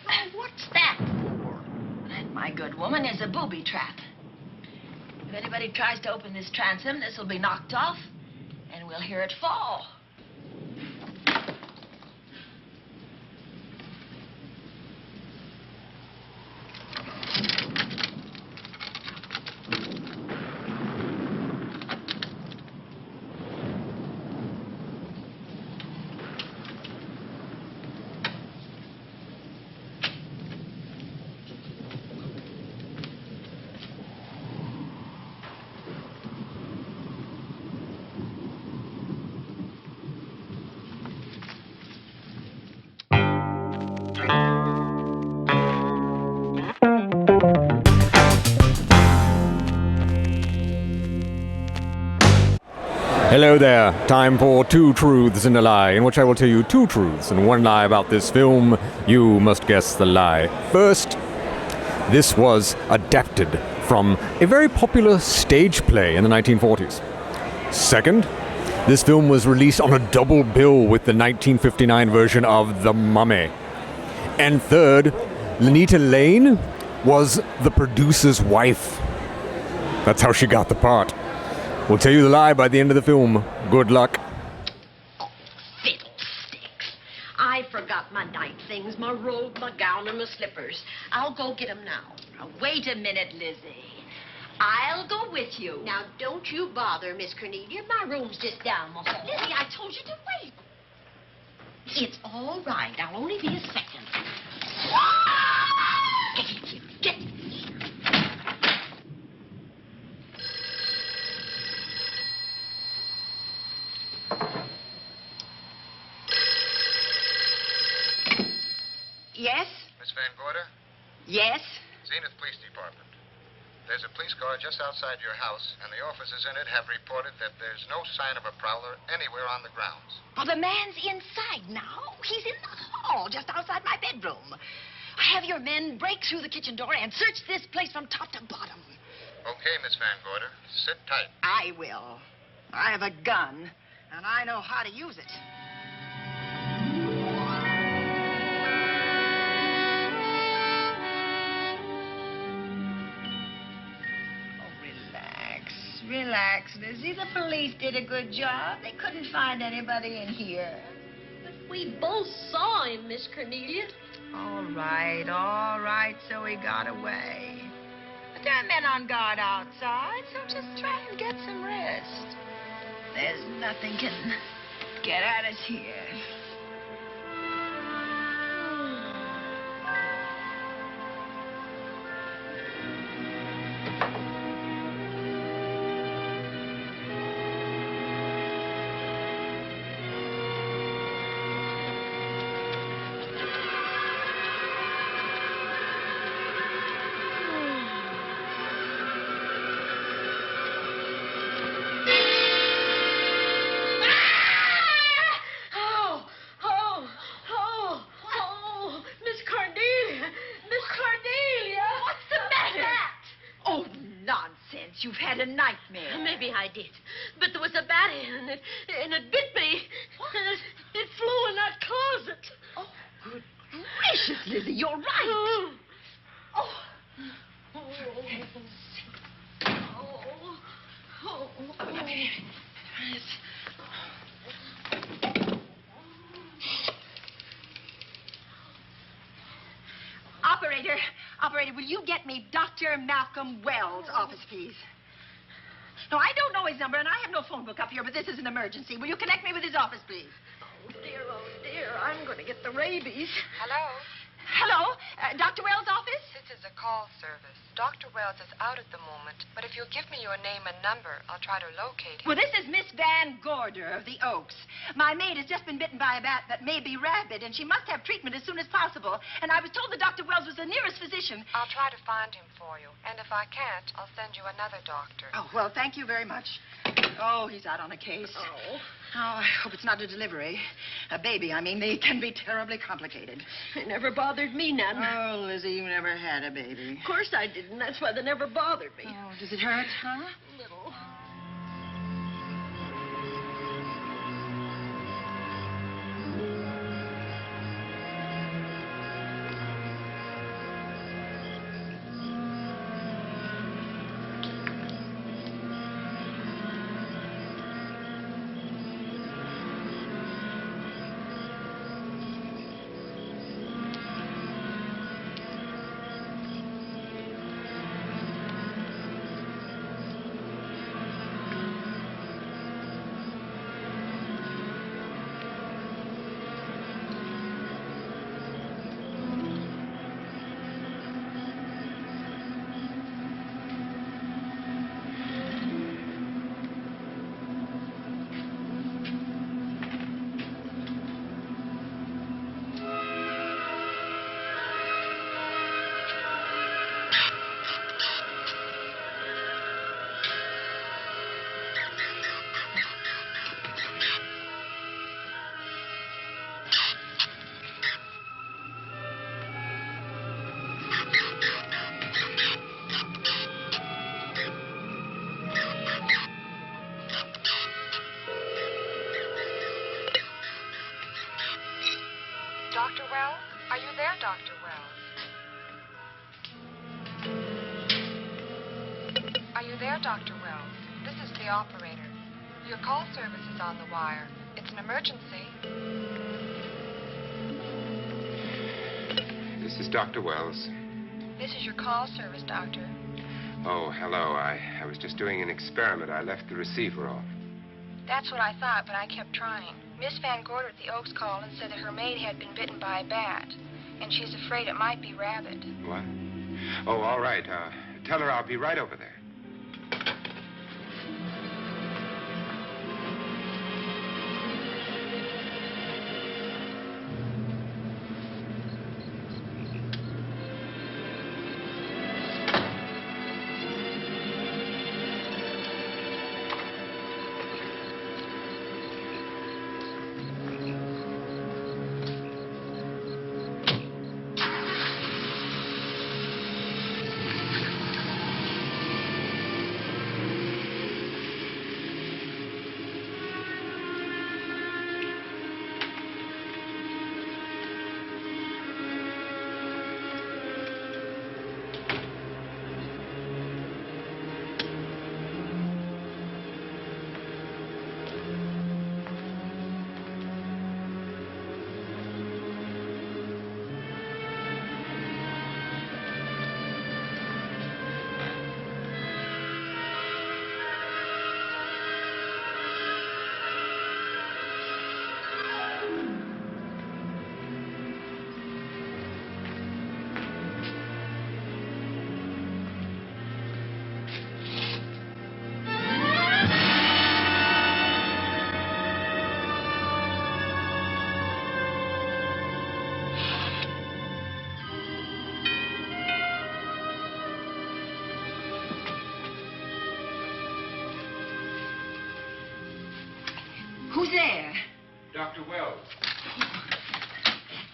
Oh, what's that for? That, my good woman, is a booby trap. If anybody tries to open this transom, this will be knocked off, and we'll hear it fall. Hello there. Time for 2 truths and a lie, in which I will tell you 2 truths and 1 lie about this film. You must guess the lie. First, this was adapted from a very popular stage play in the 1940s. Second, this film was released on a double bill with the 1959 version of The Mummy. And third, Lenita Lane was the producer's wife. That's how she got the part. We'll tell you the lie by the end of the film. Good luck. Fiddlesticks. I forgot my night things, my robe, my gown, and my slippers. I'll go get 'em now. Now, wait a minute, Lizzie. I'll go with you. Now, don't you bother, Miss Cornelia. My room's just down the hall. Lizzie, I told you to wait. It's all right. I'll only be a second. Get here. Get. Yes? Miss Van Gorder? Yes? Zenith Police Department. There's a police car just outside your house, and the officers in it have reported that there's no sign of a prowler anywhere on the grounds. Well, the man's inside now. He's in the hall, just outside my bedroom. Have your men break through the kitchen door and search this place from top to bottom. Okay, Miss Van Gorder. Sit tight. I will. I have a gun, and I know how to use it. Relax, Lizzie. The police did a good job. They couldn't find anybody in here. But we both saw him, Miss Cornelia. All right. So he got away. But there are men on guard outside, so just try and get some rest. There's nothing can get at us here. had a nightmare. Maybe I did. But there was a bat in it, and it bit me. And it flew in that closet. Oh, good gracious, Lizzie, you're right. Oh. Operator, will you get me Dr. Malcolm Wells' office, please? No, I don't know his number, and I have no phone book up here, but this is an emergency. Will you connect me with his office, please? Oh, dear, I'm going to get the rabies. Hello? Hello? Dr. Wells' office? This is a call service. Dr. Wells is out at the moment, but if you'll give me your name and number, I'll try to locate him. Well, this is Miss Van Gorder of the Oaks. My maid has just been bitten by a bat that may be rabid, and she must have treatment as soon as possible. And I was told that Dr. Wells was the nearest physician. I'll try to find him for you, and if I can't, I'll send you another doctor. Oh, well, thank you very much. Oh, he's out on a case. Oh, I hope it's not a delivery. A baby, I mean. They can be terribly complicated. It never bothered me none. Oh, Lizzie, you never had a baby. Of course I didn't. That's why they never bothered me. Oh, does it hurt, huh? Little. Dr. Wells? Are you there, Dr. Wells? Are you there, Dr. Wells? This is the operator. Your call service is on the wire. It's an emergency. This is Dr. Wells. This is your call service, Doctor. Oh, hello. I was just doing an experiment. I left the receiver off. That's what I thought, but I kept trying. Miss Van Gorder at the Oaks called and said that her maid had been bitten by a bat, and she's afraid it might be rabid. What? Oh, all right. Tell her I'll be right over there. Who's there? Dr. Wells.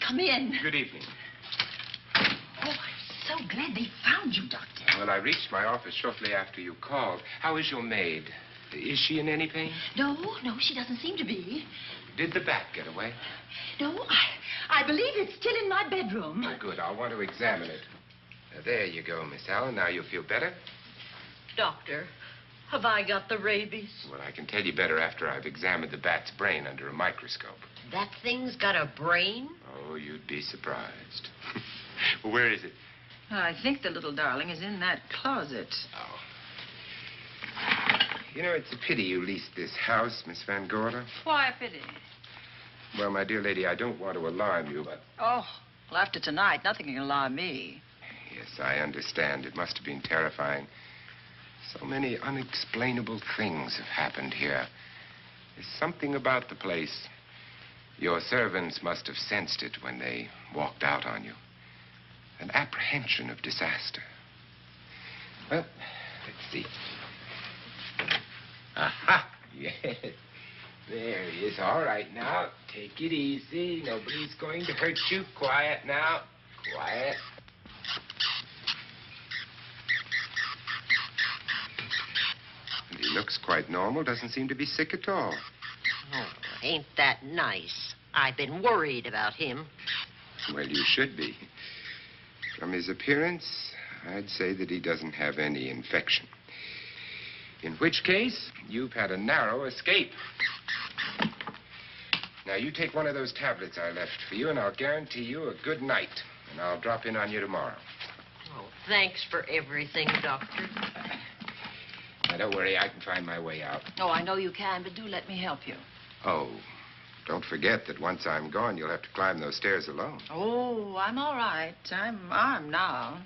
Come in. Good evening. Oh, I'm so glad they found you, Doctor. Well, I reached my office shortly after you called. How is your maid? Is she in any pain? No, she doesn't seem to be. Did the bat get away? No, I believe it's still in my bedroom. Oh, good. I'll want to examine it. There you go, Miss Allen. Now you feel better? Doctor, have I got the rabies? Well, I can tell you better after I've examined the bat's brain under a microscope. That thing's got a brain? Oh, you'd be surprised. Well, where is it? I think the little darling is in that closet. Oh. You know, it's a pity you leased this house, Miss Van Gorder. Why a pity? Well, my dear lady, I don't want to alarm you, but... Oh, well, after tonight, nothing can alarm me. Yes, I understand. It must have been terrifying. So many unexplainable things have happened here. There's something about the place. Your servants must have sensed it when they walked out on you. An apprehension of disaster. Well, let's see. Aha! Yes. There he is. All right, now. Take it easy. Nobody's going to hurt you. Quiet now. Quiet. And he looks quite normal. Doesn't seem to be sick at all. Oh, ain't that nice? I've been worried about him. Well, you should be. From his appearance, I'd say that he doesn't have any infection. In which case, you've had a narrow escape. Now, you take one of those tablets I left for you, and I'll guarantee you a good night. And I'll drop in on you tomorrow. Oh, thanks for everything, Doctor. Now, don't worry. I can find my way out. Oh, I know you can, but do let me help you. Oh, don't forget that once I'm gone, you'll have to climb those stairs alone. Oh, I'm all right. I'm armed now.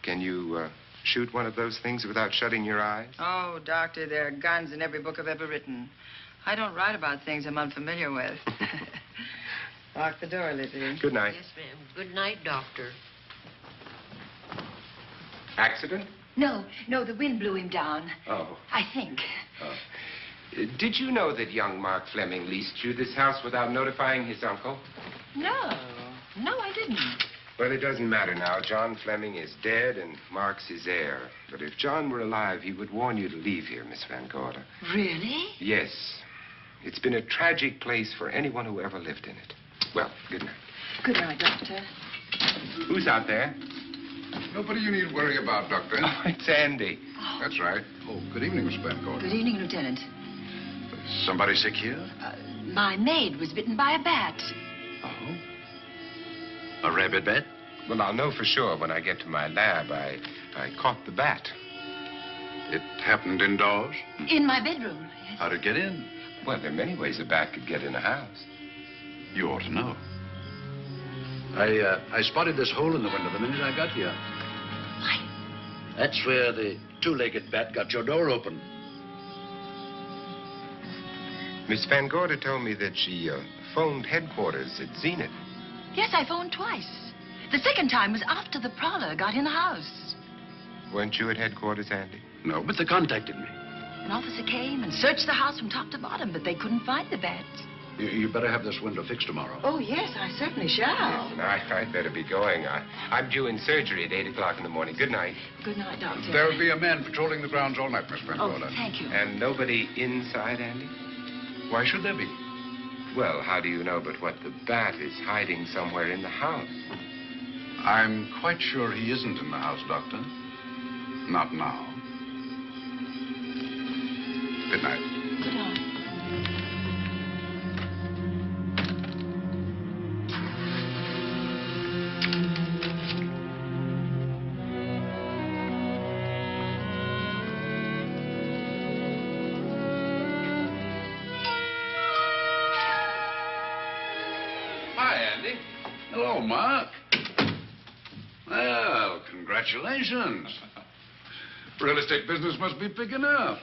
Can you shoot one of those things without shutting your eyes? Oh, Doctor, there are guns in every book I've ever written. I don't write about things I'm unfamiliar with. Lock the door, Lizzie. Good night. Yes, ma'am. Good night, Doctor. Accident? No, the wind blew him down. Oh. I think. Oh. Did you know that young Mark Fleming leased you this house without notifying his uncle? No, I didn't. Well, it doesn't matter now. John Fleming is dead and Mark's his heir. But if John were alive, he would warn you to leave here, Miss Van Gorder. Really? Yes. It's been a tragic place for anyone who ever lived in it. Well, good night. Good night, Doctor. Who's out there? Nobody you need worry about, Doctor. Oh, it's Andy. Oh. That's right. Oh, good evening, Miss Van Gorder. Good evening, Lieutenant. Somebody sick here? My maid was bitten by a bat. Oh? A rabid bat? Well, I'll know for sure when I get to my lab. I caught the bat. It happened indoors? In my bedroom. Yes. How'd it get in? Well, there are many ways a bat could get in a house. You ought to know. I spotted this hole in the window the minute I got here. Why? That's where the two-legged bat got your door open. Miss Van Gorder told me that she phoned headquarters at Zenith. Yes, I phoned twice. The second time was after the prowler got in the house. Weren't you at headquarters, Andy? No, but they contacted me. An officer came and searched the house from top to bottom, but they couldn't find the bat. You better have this window fixed tomorrow. Oh, yes, I certainly shall. Yes, and I'd better be going. I'm due in surgery at 8 o'clock in the morning. Good night. Good night, Doctor. There'll be a man patrolling the grounds all night, Miss Van Gorder. Oh, thank you. And nobody inside, Andy? Why should there be? Well, how do you know but what the bat is hiding somewhere in the house? I'm quite sure he isn't in the house, Doctor. Not now. Good night. Good night. Hello, Mark. Well, congratulations. Real estate business must be picking up.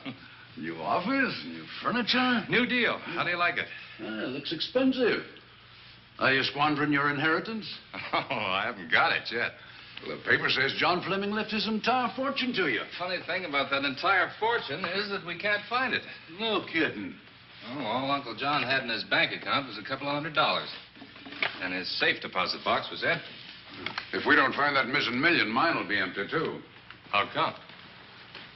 New office, new furniture. New deal. How do you like it? It looks expensive. Are you squandering your inheritance? Oh, I haven't got it yet. Well, the paper says John Fleming left his entire fortune to you. Funny thing about that entire fortune is that we can't find it. No kidding. Oh, all Uncle John had in his bank account was a couple of $100. And his safe deposit box was empty. If we don't find that missing million, mine will be empty, too. How come?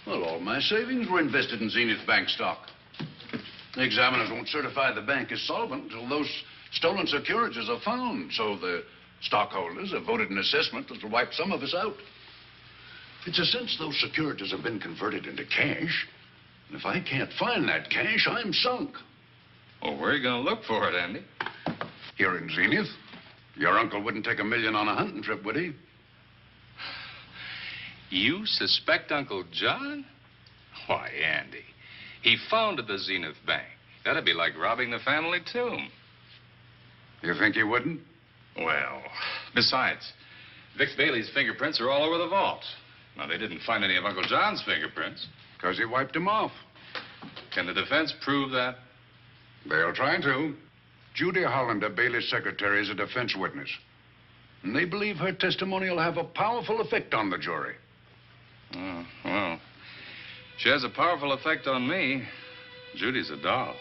Well, all my savings were invested in Zenith Bank stock. The examiners won't certify the bank as solvent until those stolen securities are found. So the stockholders have voted an assessment that will wipe some of us out. It's a since those securities have been converted into cash. And if I can't find that cash, I'm sunk. Well, where are you going to look for it, Andy? Here in Zenith. Your uncle wouldn't take $1 million on a hunting trip, would he? You suspect Uncle John? Why, Andy, he founded the Zenith Bank. That'd be like robbing the family tomb. You think he wouldn't? Well, besides, Vic Bailey's fingerprints are all over the vault. Now, they didn't find any of Uncle John's fingerprints. Because he wiped them off. Can the defense prove that? They'll try to. Judy Hollander, Bailey's secretary, is a defense witness. And they believe her testimony will have a powerful effect on the jury. Oh, well, she has a powerful effect on me. Judy's a doll.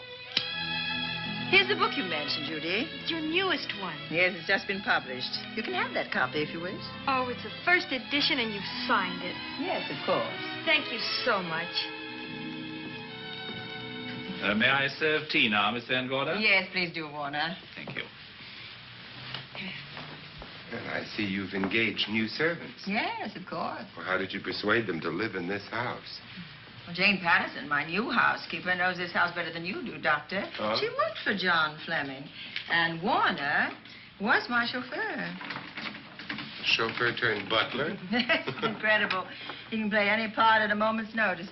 Here's the book you mentioned, Judy. It's your newest one. Yes, it's just been published. You can have that copy if you wish. Oh, it's a first edition and you've signed it. Yes, of course. Thank you so much. May I serve tea now, Miss Van Gorder? Yes, please do, Warner. Thank you. Well, I see you've engaged new servants. Yes, of course. Well, how did you persuade them to live in this house? Well, Jane Patterson, my new housekeeper, knows this house better than you do, Doctor. Oh? She worked for John Fleming. And Warner was my chauffeur. Chauffeur turned butler? Incredible. He can play any part at a moment's notice.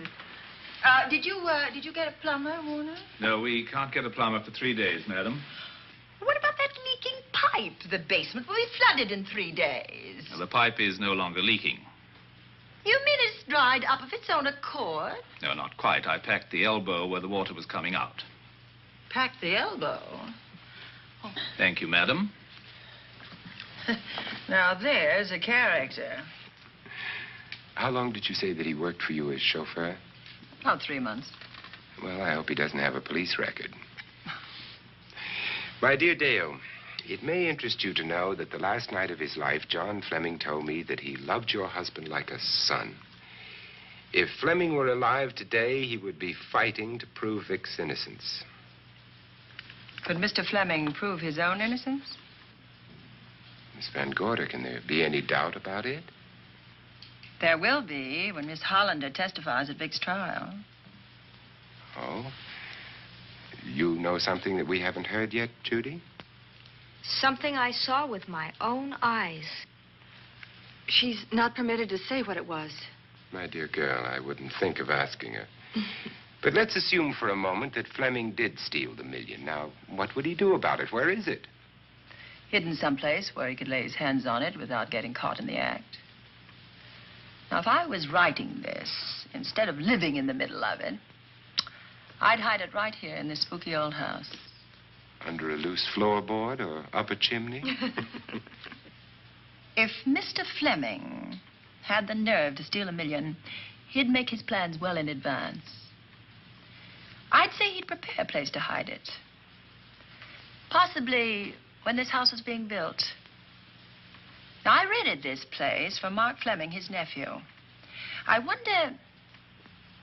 Did you get a plumber, Warner? No, we can't get a plumber for 3 days, madam. What about that leaking pipe? The basement will be flooded in 3 days. Well, the pipe is no longer leaking. You mean it's dried up of its own accord? No, not quite. I packed the elbow where the water was coming out. Packed the elbow? Thank you, madam. Now, there's a character. How long did you say that he worked for you as chauffeur? About 3 months. Well, I hope he doesn't have a police record. My dear Dale, it may interest you to know that the last night of his life, John Fleming told me that he loved your husband like a son. If Fleming were alive today, he would be fighting to prove Vic's innocence. Could Mr. Fleming prove his own innocence? Miss Van Gorder, can there be any doubt about it? There will be when Miss Hollander testifies at Vic's trial. Oh? You know something that we haven't heard yet, Judy? Something I saw with my own eyes. She's not permitted to say what it was. My dear girl, I wouldn't think of asking her. But let's assume for a moment that Fleming did steal the $1 million. Now, what would he do about it? Where is it? Hidden someplace where he could lay his hands on it without getting caught in the act. Now, if I was writing this, instead of living in the middle of it, I'd hide it right here in this spooky old house. Under a loose floorboard or up a chimney? If Mr. Fleming had the nerve to steal $1 million, he'd make his plans well in advance. I'd say he'd prepare a place to hide it. Possibly when this house was being built. Now, I rented this place from Mark Fleming, his nephew. I wonder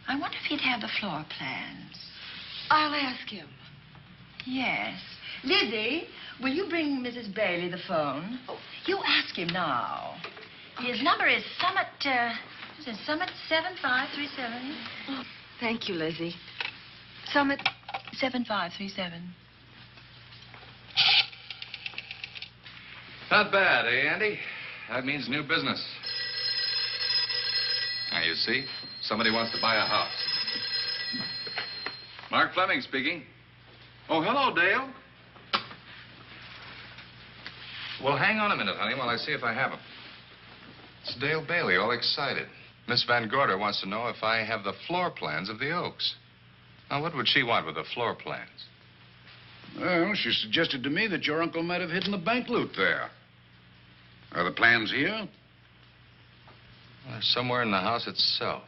if he'd have the floor plans. I'll ask him. Yes. Lizzie, will you bring Mrs. Bailey the phone? Oh, you ask him now. His number is Summit 7537. Oh, thank you, Lizzie. Summit 7537. Not bad, eh, Andy? That means new business. Now, you see, somebody wants to buy a house. Mark Fleming speaking. Oh, hello, Dale. Well, hang on a minute, honey, while I see if I have him. It's Dale Bailey, all excited. Miss Van Gorder wants to know if I have the floor plans of the Oaks. Now, what would she want with the floor plans? Well, she suggested to me that your uncle might have hidden the bank loot there. Are the plans here? Well, they're somewhere in the house itself.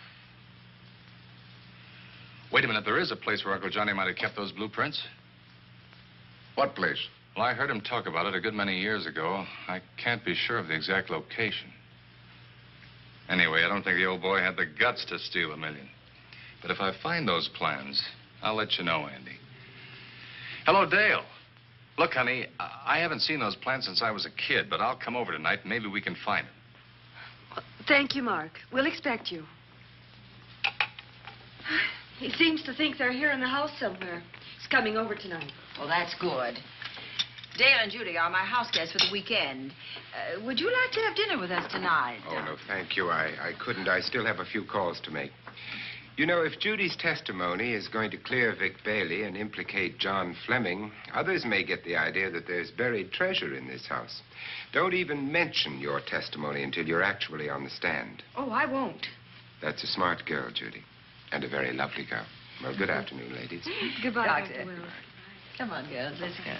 Wait a minute, there is a place where Uncle Johnny might have kept those blueprints. What place? Well, I heard him talk about it a good many years ago. I can't be sure of the exact location. Anyway, I don't think the old boy had the guts to steal $1 million. But if I find those plans, I'll let you know, Andy. Hello, Dale. Look, honey, I haven't seen those plans since I was a kid, but I'll come over tonight and maybe we can find them. Thank you, Mark. We'll expect you. He seems to think they're here in the house somewhere. He's coming over tonight. Well, that's good. Dale and Judy are my house guests for the weekend. Would you like to have dinner with us tonight? Oh, no, thank you. I couldn't. I still have a few calls to make. You know, if Judy's testimony is going to clear Vic Bailey and implicate John Fleming, others may get the idea that there's buried treasure in this house. Don't even mention your testimony until you're actually on the stand. Oh, I won't. That's a smart girl, Judy, and a very lovely girl. Well, good afternoon, ladies. Goodbye, Doctor. Dr. Wills. Come on, girls, let's go.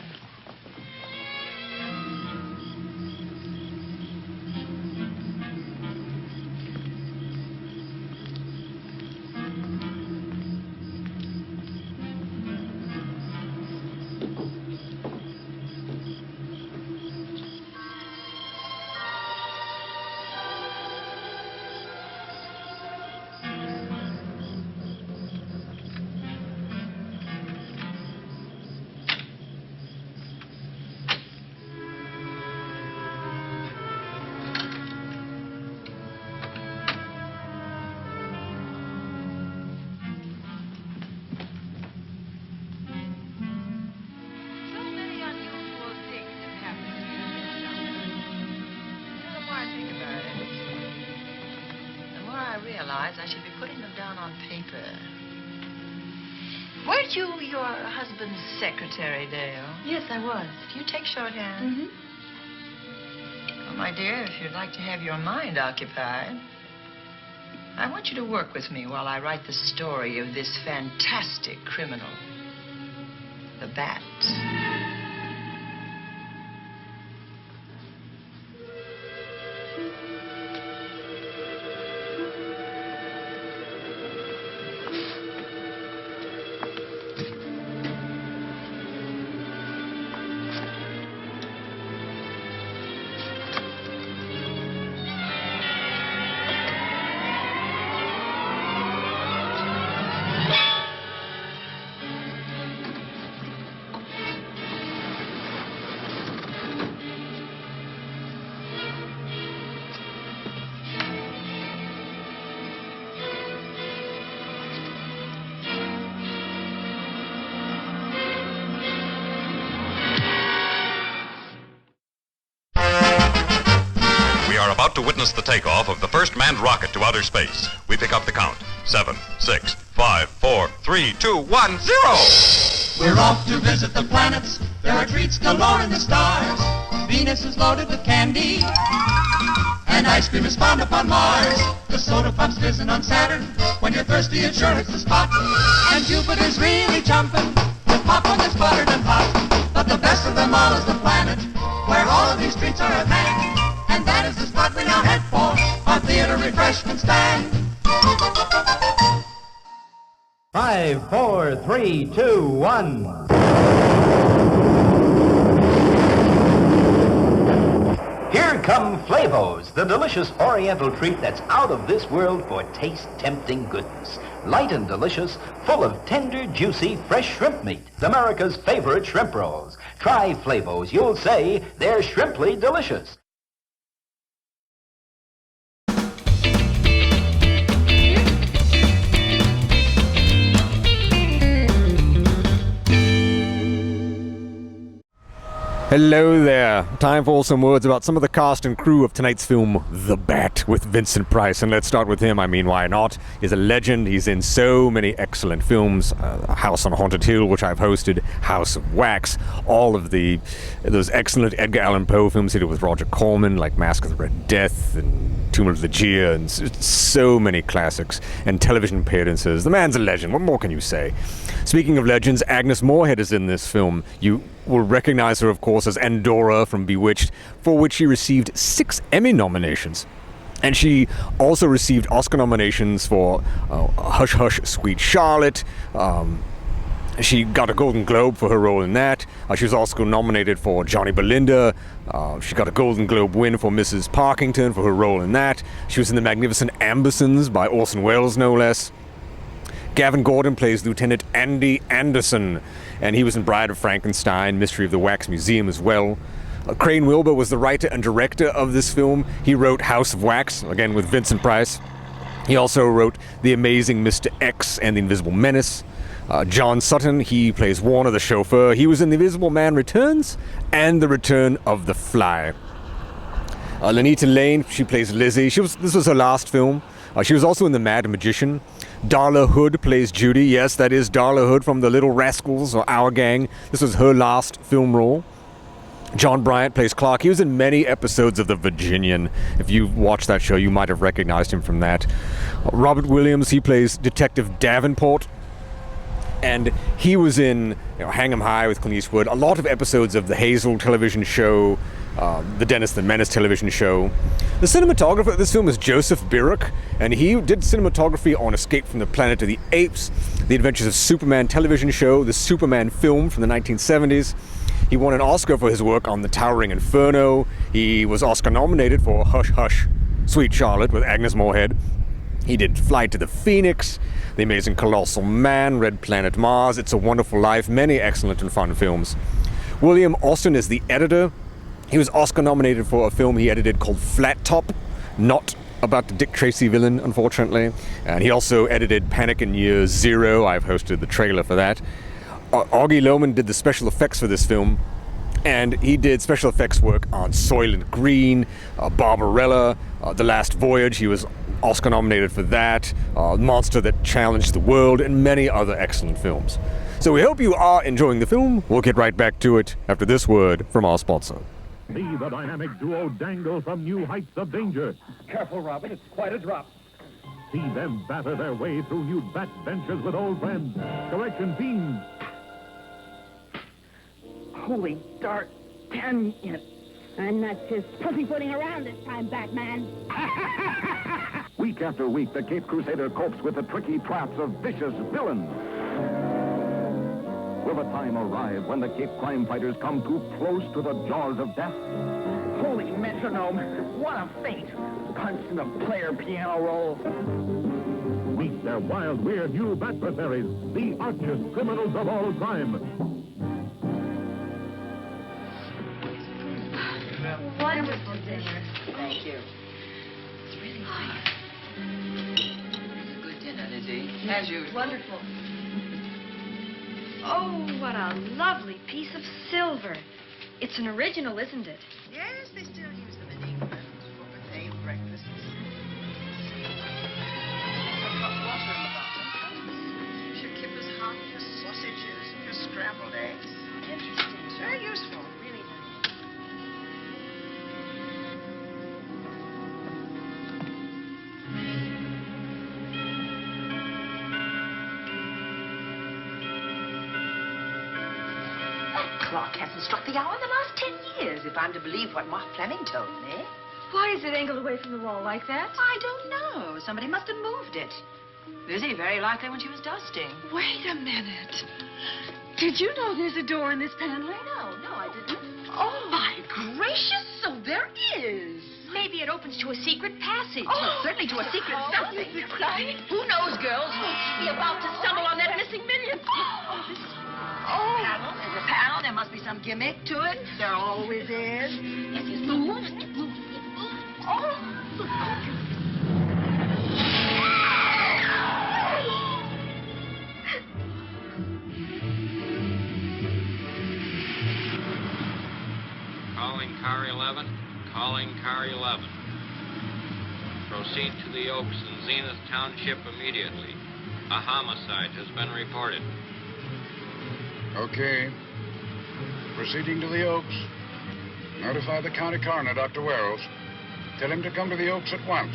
I should be putting them down on paper. Weren't you your husband's secretary, Dale? Yes, I was. Do you take shorthand? Mm-hmm. Well, my dear, if you'd like to have your mind occupied, I want you to work with me while I write the story of this fantastic criminal, the Bat. About to witness the takeoff of the first manned rocket to outer space. We pick up the count. 7, 6, 5, 4, 3, 2, 1, 0! We're off to visit the planets. There are treats galore in the stars. Venus is loaded with candy, and ice cream is found upon Mars. The soda pump's fizzing on Saturn. When you're thirsty, it sure hits the spot. And Jupiter's really jumping with popcorn that's buttered and hot. But the best of them all is the planet where all of these treats are at hand. And that is the spot we now head for, our theater refreshment stand. 5, 4, 3, 2, 1. Here come Flavos, the delicious oriental treat that's out of this world for taste-tempting goodness. Light and delicious, full of tender, juicy, fresh shrimp meat. America's favorite shrimp rolls. Try Flavos. You'll say they're shrimply delicious. Hello there. Time for some words about some of the cast and crew of tonight's film, The Bat, with Vincent Price. And let's start with him. I mean, why not? He's a legend. He's in so many excellent films. House on Haunted Hill, which I've hosted. House of Wax. All of those excellent Edgar Allan Poe films he did with Roger Corman, like Mask of the Red Death and Tomb of the Gier, and so many classics. And television appearances. The man's a legend. What more can you say? Speaking of legends, Agnes Moorehead is in this film. You will recognize her, of course, as Endora from Bewitched, for which she received 6 Emmy nominations. And she also received Oscar nominations for Hush Hush, Sweet Charlotte, She got a Golden Globe for her role in that. She was also nominated for Johnny Belinda. She got a Golden Globe win for Mrs. Parkington for her role in that. She was in The Magnificent Ambersons by Orson Welles, no less. Gavin Gordon plays Lieutenant Andy Anderson, and he was in Bride of Frankenstein, Mystery of the Wax Museum as well. Crane Wilbur was the writer and director of this film. He wrote House of Wax, again with Vincent Price. He also wrote The Amazing Mr. X and The Invisible Menace. John Sutton, he plays Warner the chauffeur. He was in The Invisible Man Returns and The Return of the Fly. Lanita Lane, she plays Lizzie. This was her last film. She was also in The Mad Magician. Darla Hood plays Judy. Yes, that is Darla Hood from The Little Rascals, or Our Gang. This was her last film role. John Bryant plays Clark. He was in many episodes of The Virginian. If you watched that show, you might have recognized him from that. Robert Williams, he plays Detective Davenport. And he was in Hang 'em High with Clint Eastwood, a lot of episodes of the Hazel television show, the Dennis the Menace television show. The cinematographer of this film is Joseph Birouk, and he did cinematography on Escape from the Planet of the Apes, The Adventures of Superman television show, the Superman film from the 1970s. He won an Oscar for his work on The Towering Inferno. He was Oscar nominated for Hush Hush, Sweet Charlotte with Agnes Moorehead. He did Flight to the Phoenix, The Amazing Colossal Man, Red Planet Mars, It's a Wonderful Life, many excellent and fun films. William Austin is the editor. He was Oscar nominated for a film he edited called Flat Top, not about the Dick Tracy villain, unfortunately. And he also edited Panic in Year Zero. I've hosted the trailer for that. Augie Lohman did the special effects for this film, and he did special effects work on Soylent Green, Barbarella, The Last Voyage. He was Oscar nominated for that, Monster That Challenged the World, and many other excellent films. So we hope you are enjoying the film. We'll get right back to it after this word from our sponsor. See the dynamic duo dangle from new heights of danger. Careful, Robin. It's quite a drop. See them batter their way through new backbenches with old friends. Correction teams. Holy dark canyon. I'm not just pussyfooting around this time, Batman. Week after week, the Cape Crusader copes with the tricky traps of vicious villains. Will the time arrive when the Cape crime fighters come too close to the jaws of death? Holy metronome. What a feat. Punch in the player piano roll. Meet their wild, weird new adversaries, the archest criminals of all time. Wonderful dinner. Thank you. It's really nice. Good dinner, Lizzie. As usual. Wonderful. Oh, what a lovely piece of silver. It's an original, isn't it? Yes, they still use them in England for buffet breakfasts. Hot water in the bottom. Your kippers hot, your sausages, your scrambled eggs. Interesting. It's very useful. Really nice. Clock hasn't struck the hour in the last 10 years, if I'm to believe what Mark Fleming told me. Why is it angled away from the wall like that? I don't know. Somebody must have moved it. Lizzie, very likely when she was dusting. Wait a minute. Did you know there's a door in this paneling? No, I didn't. Oh, my gracious, so there is. Maybe it opens to a secret passage. Oh, certainly to a secret something. Who knows, girls? We'll be about to stumble on that missing million. Oh, panel. There's a panel. There must be some gimmick to it. There always is. It moves. It moves. It moves. Oh. Calling car 11. Calling car 11. Proceed to the Oaks in Zenith Township immediately. A homicide has been reported. Okay. Proceeding to the Oaks. Notify the county coroner, Dr. Wells. Tell him to come to the Oaks at once.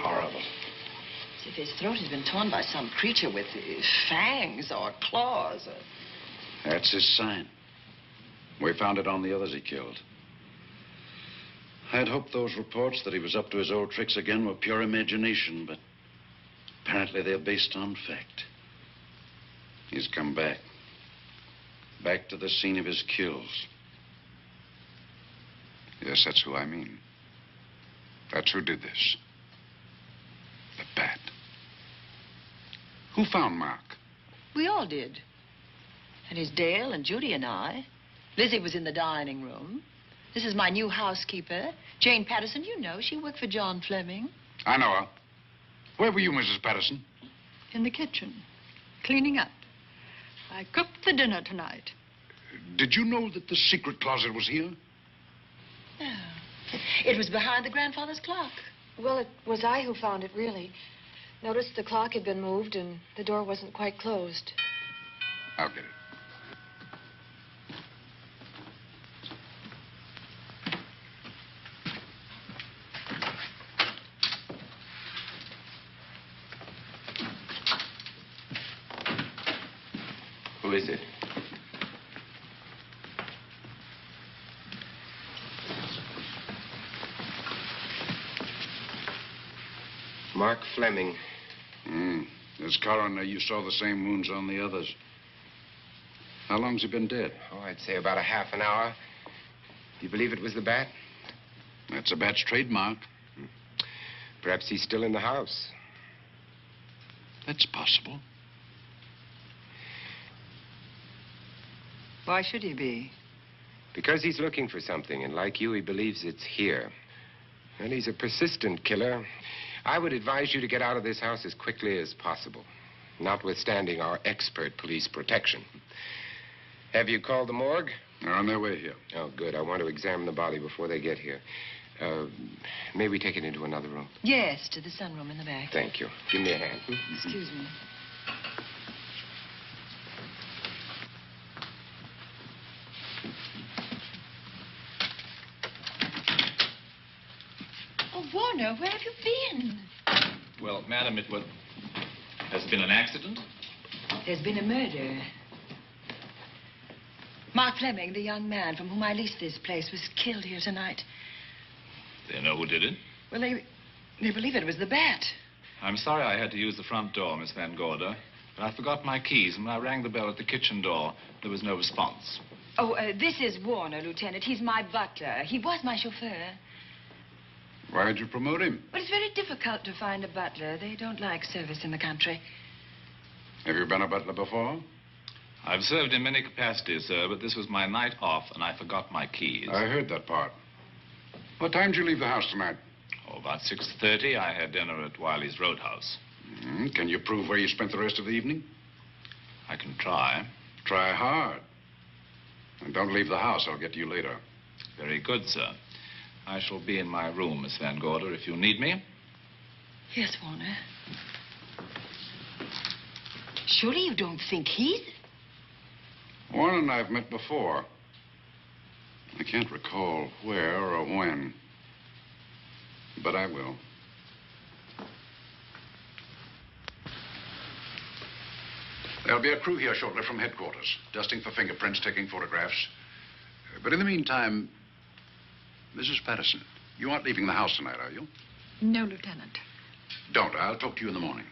Horrible. As if his throat has been torn by some creature with fangs or claws. That's his sign. We found it on the others he killed. I'd hoped those reports that he was up to his old tricks again were pure imagination, but apparently they're based on fact. He's come back. Back to the scene of his kills. Yes, that's who I mean. That's who did this. The Bat. Who found Mark? We all did. And it's Dale and Judy and I. Lizzie was in the dining room. This is my new housekeeper, Jane Patterson. You know, she worked for John Fleming. I know her. Where were you, Mrs. Patterson? In the kitchen, cleaning up. I cooked the dinner tonight. Did you know that the secret closet was here? No. It was behind the grandfather's clock. Well, it was I who found it, really. Noticed the clock had been moved and the door wasn't quite closed. I'll get it. Who is it? Mark Fleming. As coroner, you saw the same wounds on the others. How long's he been dead? Oh, I'd say about a half an hour. Do you believe it was the Bat? That's the Bat's trademark. Perhaps he's still in the house. That's possible. Why should he be? Because he's looking for something, and like you, he believes it's here. And he's a persistent killer. I would advise you to get out of this house as quickly as possible, notwithstanding our expert police protection. Have you called the morgue? They're on their way here. Oh, good. I want to examine the body before they get here. May we take it into another room? Yes, to the sunroom in the back. Thank you. Give me a hand. Excuse me. Oh, Warner, where have you been? Well, madam, has been an accident? There's been a murder. Mark Fleming, the young man from whom I leased this place, was killed here tonight. They know who did it? Well, they believe it was the Bat. I'm sorry I had to use the front door, Miss Van Gorder, but I forgot my keys, and when I rang the bell at the kitchen door, there was no response. Oh, this is Warner, Lieutenant. He's my butler. He was my chauffeur. Why'd you promote him? But it's very difficult to find a butler. They don't like service in the country. Have you been a butler before? I've served in many capacities, sir, but this was my night off, and I forgot my keys. I heard that part. What time did you leave the house tonight? Oh, about 6:30. I had dinner at Wiley's Roadhouse. Can you prove where you spent the rest of the evening? I can try. Try hard. And don't leave the house. I'll get to you later. Very good, sir. I shall be in my room, Miss Van Gorder, if you need me. Yes, Warner. Surely you don't think he's... Warren and I've met before. I can't recall where or when, but I will. There'll be a crew here shortly from headquarters, dusting for fingerprints, taking photographs. But in the meantime, Mrs. Patterson, you aren't leaving the house tonight, are you? No, Lieutenant. Don't. I'll talk to you in the morning.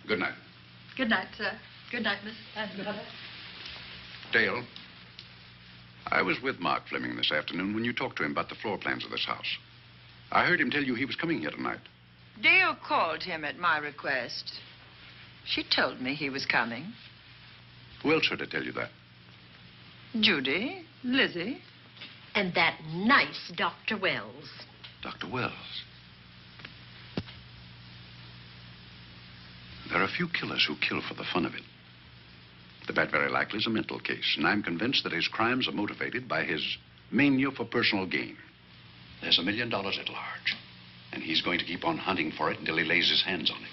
Good night. Good night, sir. Good night, Miss Van Gorder. Dale, I was with Mark Fleming this afternoon when you talked to him about the floor plans of this house. I heard him tell you he was coming here tonight. Dale called him at my request. She told me he was coming. Who else heard her tell you that? Judy, Lizzie. And that nice Dr. Wells. Dr. Wells. There are a few killers who kill for the fun of it. The Bat very likely is a mental case, and I'm convinced that his crimes are motivated by his mania for personal gain. There's $1 million at large, and he's going to keep on hunting for it until he lays his hands on it.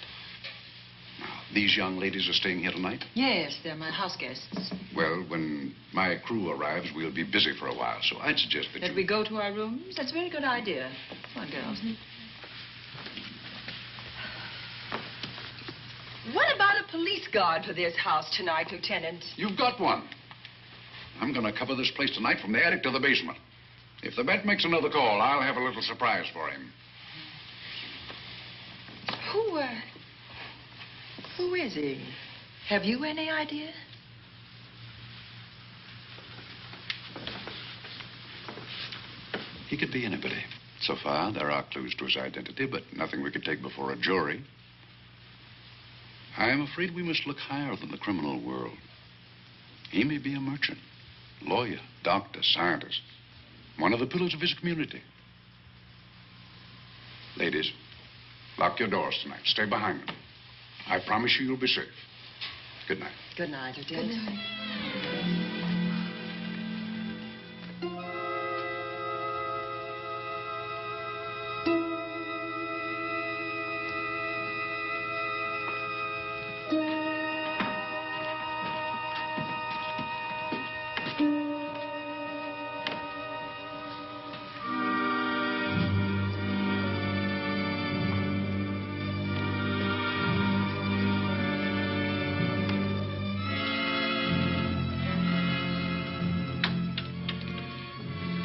Now, these young ladies are staying here tonight? Yes, they're my house guests. Well, when my crew arrives, we'll be busy for a while, so I'd suggest that we go to our rooms? That's a very good idea. Come on, girls. What about a police guard for this house tonight, Lieutenant? You've got one. I'm going to cover this place tonight from the attic to the basement. If the Bat makes another call, I'll have a little surprise for him. Who is he? Have you any idea? He could be anybody. So far, there are clues to his identity, but nothing we could take before a jury. I am afraid we must look higher than the criminal world. He may be a merchant, lawyer, doctor, scientist, one of the pillars of his community. Ladies, lock your doors tonight. Stay behind them. I promise you you'll be safe. Good night. Good night, Lieutenant. Good night.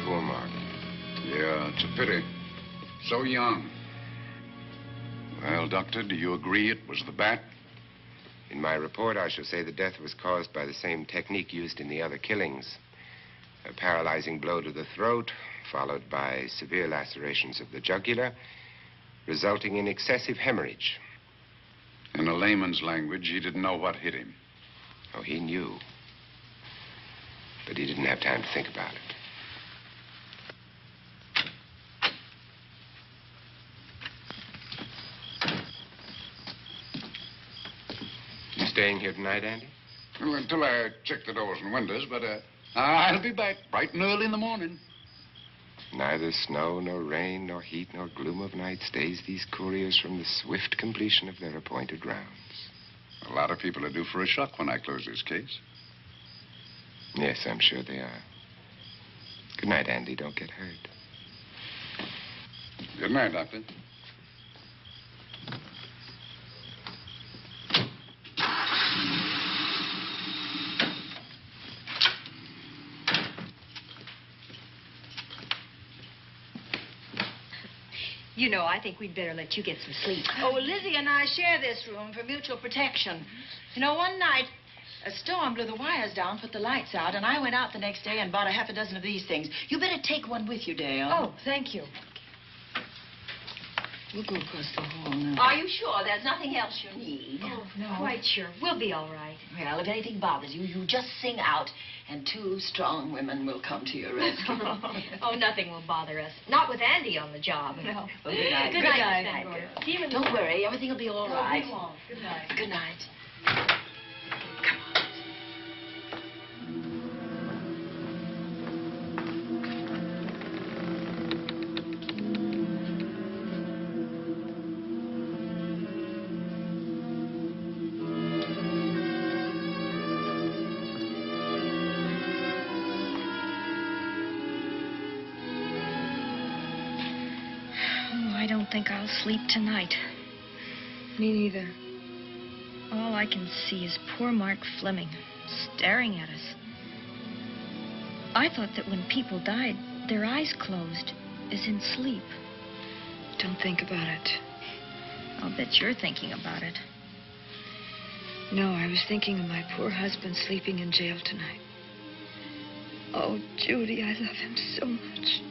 Poor Mark. Yeah, it's a pity. So young. Well, Doctor, do you agree it was the Bat? In my report, I shall say the death was caused by the same technique used in the other killings. A paralyzing blow to the throat, followed by severe lacerations of the jugular, resulting in excessive hemorrhage. In a layman's language, he didn't know what hit him. Oh, he knew. But he didn't have time to think about it. You staying here tonight, Andy? Well, until I check the doors and windows, but I'll be back bright and early in the morning. Neither snow, nor rain, nor heat, nor gloom of night stays these couriers from the swift completion of their appointed rounds. A lot of people are due for a shock when I close this case. Yes, I'm sure they are. Good night, Andy. Don't get hurt. Good night, Doctor. You know, I think we'd better let you get some sleep. Oh, well, Lizzie and I share this room for mutual protection. You know, one night, a storm blew the wires down, put the lights out, and I went out the next day and bought a half a dozen of these things. You better take one with you, Dale. Oh, thank you. We'll go across the hall now. Are you sure there's nothing else you need? Oh, no. Quite sure. We'll be all right. Well, if anything bothers you, you just sing out, and two strong women will come to your rescue. Oh, nothing will bother us. Not with Andy on the job. No. Well, good night. Good night, girl. Don't worry. Everything will be all right. We won't. Good night. Good night. I don't think I'll sleep tonight. Me neither. All I can see is poor Mark Fleming staring at us. I thought that when people died, their eyes closed, as in sleep. Don't think about it. I'll bet you're thinking about it. No, I was thinking of my poor husband sleeping in jail tonight. Oh, Judy, I love him so much.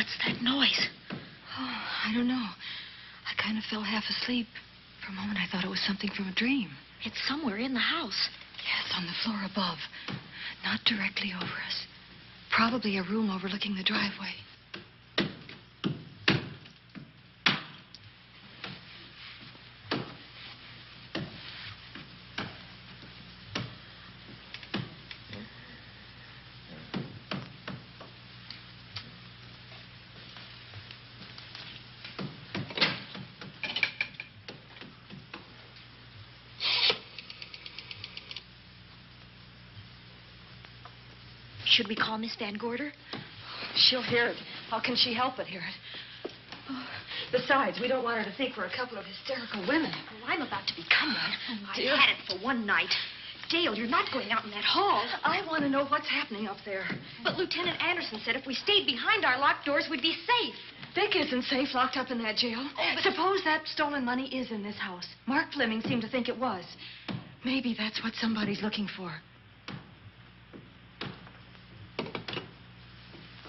What's that noise? Oh, I don't know. I kind of fell half asleep. For a moment, I thought it was something from a dream. It's somewhere in the house. Yes, on the floor above. Not directly over us. Probably a room overlooking the driveway. Should we call Miss Van Gorder? She'll hear it. How can she help but hear it? Oh, besides, we don't want her to think we're a couple of hysterical women. Oh, I'm about to become one. Oh, I dear. had it for one night. Dale, you're not going out in that hall. I want to know what's happening up there. But Lieutenant Anderson said if we stayed behind our locked doors, we'd be safe. Vic isn't safe locked up in that jail. Suppose that stolen money is in this house. Mark Fleming seemed to think it was. Maybe that's what somebody's looking for.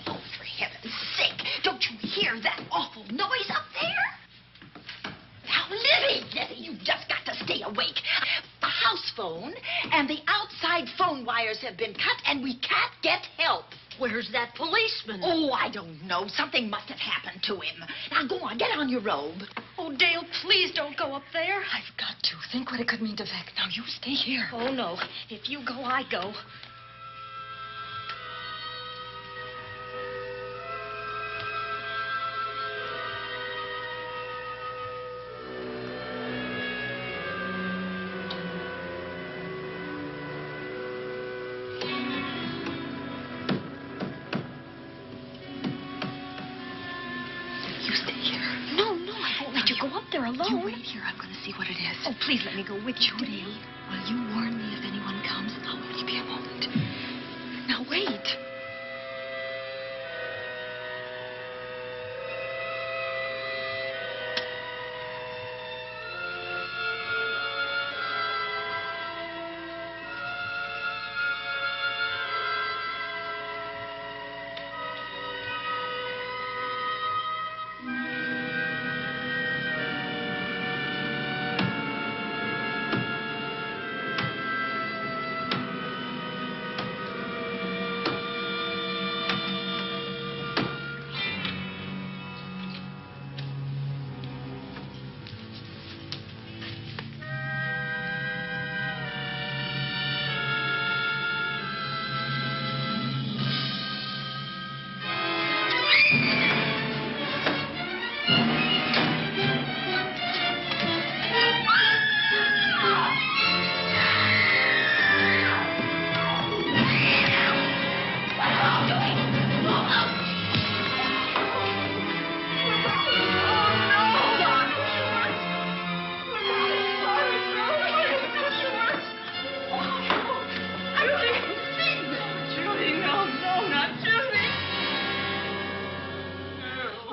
Oh, for heaven's sake, don't you hear that awful noise up there? Now, Livy, you've just got to stay awake. The house phone and the outside phone wires have been cut, and we can't get help. Where's that policeman? Oh, I don't know. Something must have happened to him. Now, go on, get on your robe. Oh, Dale, please don't go up there. I've got to. Think what it could mean to Vic. Now, you stay here. Oh, no. If you go, I go. You wait here. I'm going to see what it is. Oh, please let me go with you. Judy, will you warn me if anyone comes? I'll only be a moment. Now, wait.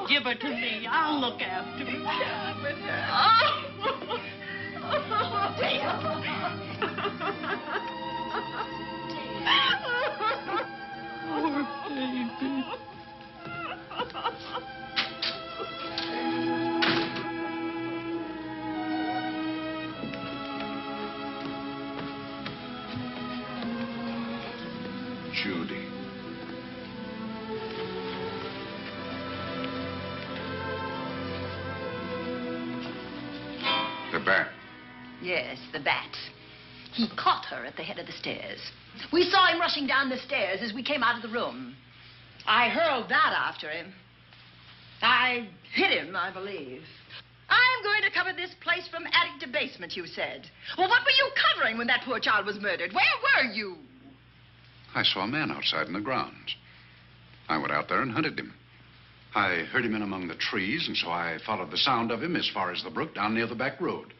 Give her to me. I'll look after her. Poor baby. Judy. The bat. Yes, the bat. He caught her at the head of the stairs. We saw him rushing down the stairs as we came out of the room. I hurled that after him. I hit him, I believe. I'm going to cover this place from attic to basement, you said. Well, what were you covering when that poor child was murdered? Where were you? I saw a man outside in the grounds. I went out there and hunted him. I heard him in among the trees, and so I followed the sound of him as far as the brook down near the back road.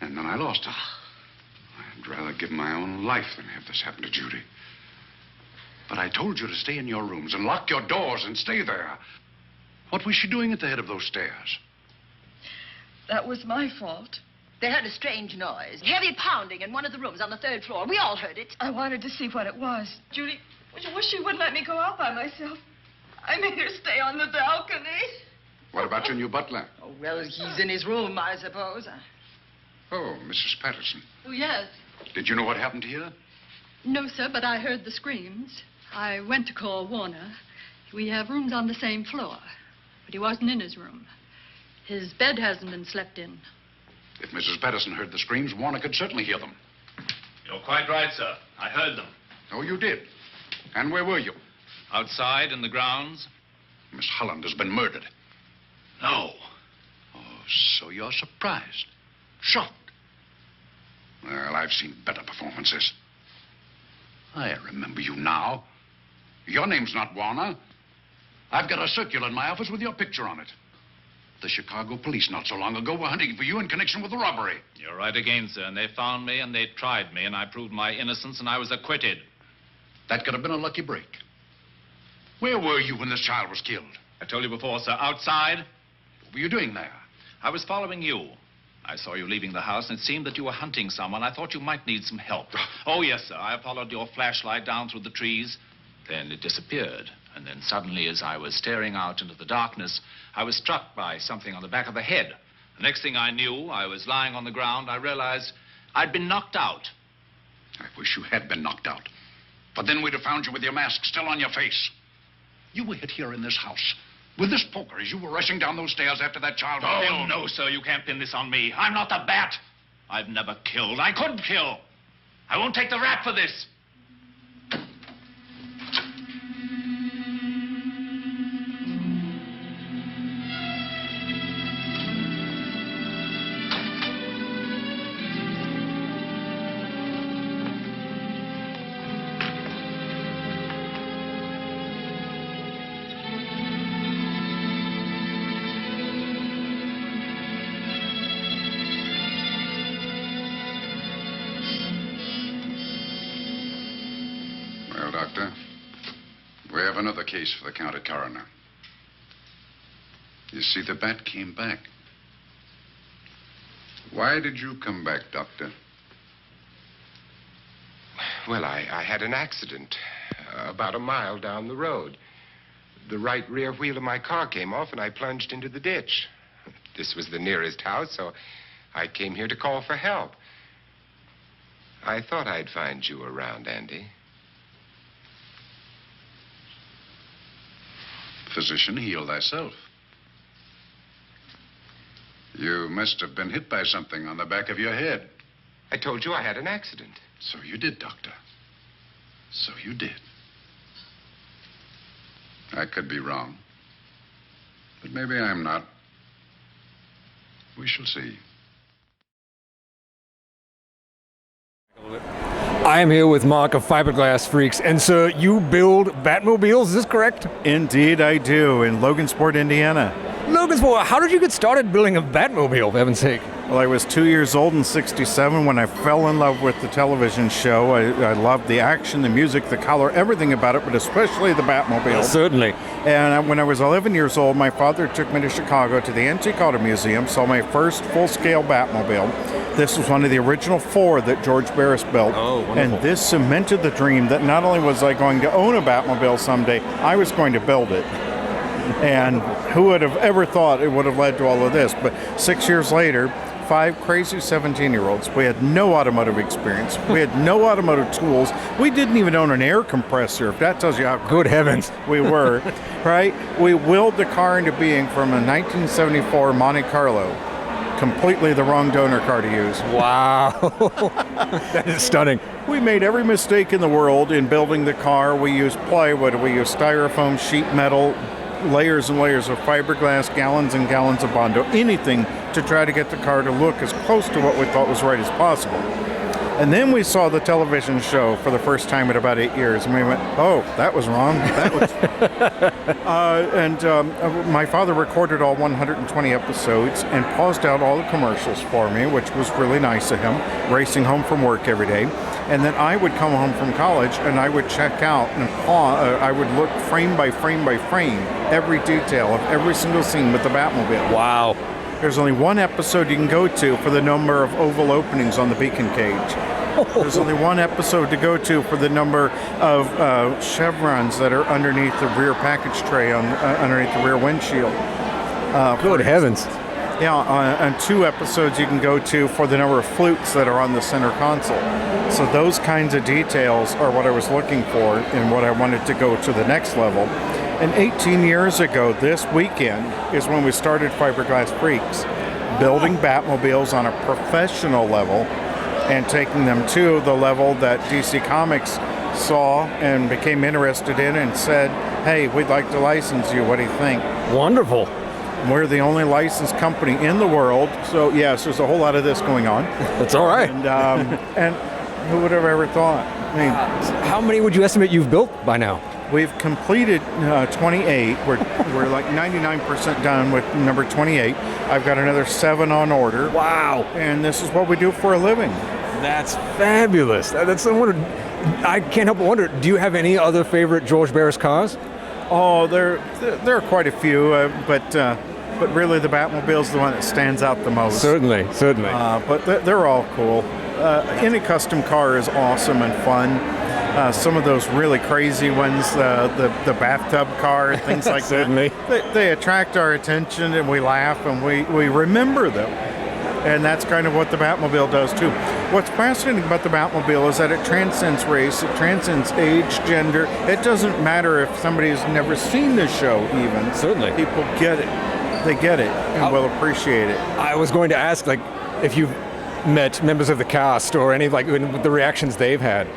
And then I lost him. I'd rather give my own life than have this happen to Judy. But I told you to stay in your rooms and lock your doors and stay there. What was she doing at the head of those stairs? That was my fault. They heard a strange noise. Heavy pounding in one of the rooms on the 3rd floor. We all heard it. I wanted to see what it was. Judy, I wish you wouldn't let me go out by myself. I made her stay on the balcony. What about your new butler? Oh, well, he's in his room, I suppose. Oh, Mrs. Patterson. Oh, yes. Did you know what happened here? No, sir, but I heard the screams. I went to call Warner. We have rooms on the same floor, but he wasn't in his room. His bed hasn't been slept in. If Mrs. Patterson heard the screams, Warner could certainly hear them. You're quite right, sir. I heard them. Oh, you did? And where were you? Outside in the grounds. Miss Holland has been murdered. No. Oh, so you're surprised. Shocked. Well, I've seen better performances. I remember you now. Your name's not Warner. I've got a circular in my office with your picture on it. The Chicago police not so long ago were hunting for you in connection with the robbery. You're right again, sir. And they found me and they tried me and I proved my innocence and I was acquitted. That could have been a lucky break. Where were you when this child was killed? I told you before, sir. Outside. What were you doing there? I was following you. I saw you leaving the house, and it seemed that you were hunting someone. I thought you might need some help. Oh, yes, sir. I followed your flashlight down through the trees. Then it disappeared. And then suddenly, as I was staring out into the darkness, I was struck by something on the back of the head. The next thing I knew, I was lying on the ground. I realized I'd been knocked out. I wish you had been knocked out. But then we'd have found you with your mask still on your face. You were hit here in this house with this poker as you were rushing down those stairs after that child was Oh, killed. no, sir. You can't pin this on me. I'm not the bat. I've never killed. I couldn't kill. I won't take the rap for this. Well, Doctor, we have another case for the county coroner. You see, the bat came back. Why did you come back, Doctor? Well, I had an accident about a mile down the road. The right rear wheel of my car came off, and I plunged into the ditch. This was the nearest house, so I came here to call for help. I thought I'd find you around, Andy. Physician, heal thyself. You must have been hit by something on the back of your head. I told you I had an accident. So you did, Doctor. So you did. I could be wrong. But maybe I'm not. We shall see. I am here with Mark of Fiberglass Freaks, and sir, you build Batmobiles, is this correct? Indeed I do, in Logansport, Indiana. Logansport, how did you get started building a Batmobile, for heaven's sake? Well, I was 2 years old in '67 when I fell in love with the television show. I loved the action, the music, the color, everything about it, but especially the Batmobile. Certainly. And when I was 11 years old, my father took me to Chicago to the Antique Auto Museum, saw my first full-scale Batmobile. This was one of the original 4 that George Barris built. Oh, wonderful. And this cemented the dream that not only was I going to own a Batmobile someday, I was going to build it. And who would have ever thought it would have led to all of this? But 6 years later, 5 crazy 17-year-olds. We had no automotive experience. We had no automotive tools. We didn't even own an air compressor, if that tells you how good heavens we were, right? We willed the car into being from a 1974 Monte Carlo. Completely the wrong donor car to use. Wow. That is stunning. We made every mistake in the world in building the car. We used plywood, we used styrofoam, sheet metal, layers and layers of fiberglass, gallons and gallons of Bondo, anything to try to get the car to look as close to what we thought was right as possible. And then we saw the television show for the first time in about 8 years, and we went, oh, that was wrong. That was... my father recorded all 120 episodes and paused out all the commercials for me, which was really nice of him, racing home from work every day. And then I would come home from college, and I would check out, and I would look frame by frame by frame, every detail of every single scene with the Batmobile. Wow. There's only one episode you can go to for the number of oval openings on the beacon cage. There's only one episode to go to for the number of chevrons that are underneath the rear package tray underneath the rear windshield. Good heavens. Yeah, and 2 episodes you can go to for the number of flutes that are on the center console. So those kinds of details are what I was looking for and what I wanted to go to the next level. And 18 years ago, this weekend, is when we started Fiberglass Freaks, building Batmobiles on a professional level and taking them to the level that DC Comics saw and became interested in and said, hey, we'd like to license you. What do you think? Wonderful. We're the only licensed company in the world, so yes, there's a whole lot of this going on. That's all right. And who would have ever thought? I mean, how many would you estimate you've built by now? We've completed 28. We're like 99% done with number 28. I've got another 7 on order. Wow! And this is what we do for a living. That's fabulous. I can't help but wonder. Do you have any other favorite George Barris cars? Oh, there are quite a few, but really the Batmobile's the one that stands out the most. Certainly. But they're all cool. Any custom car is awesome and fun. Some of those really crazy ones, the bathtub car, things like Certainly. that, they attract our attention and we laugh and we remember them. And that's kind of what the Batmobile does too. What's fascinating about the Batmobile is that it transcends race, it transcends age, gender. It doesn't matter if somebody has never seen the show even. Certainly. People get it. They get it and will appreciate it. I was going to ask, like, if you've met members of the cast or any, like, the reactions they've had.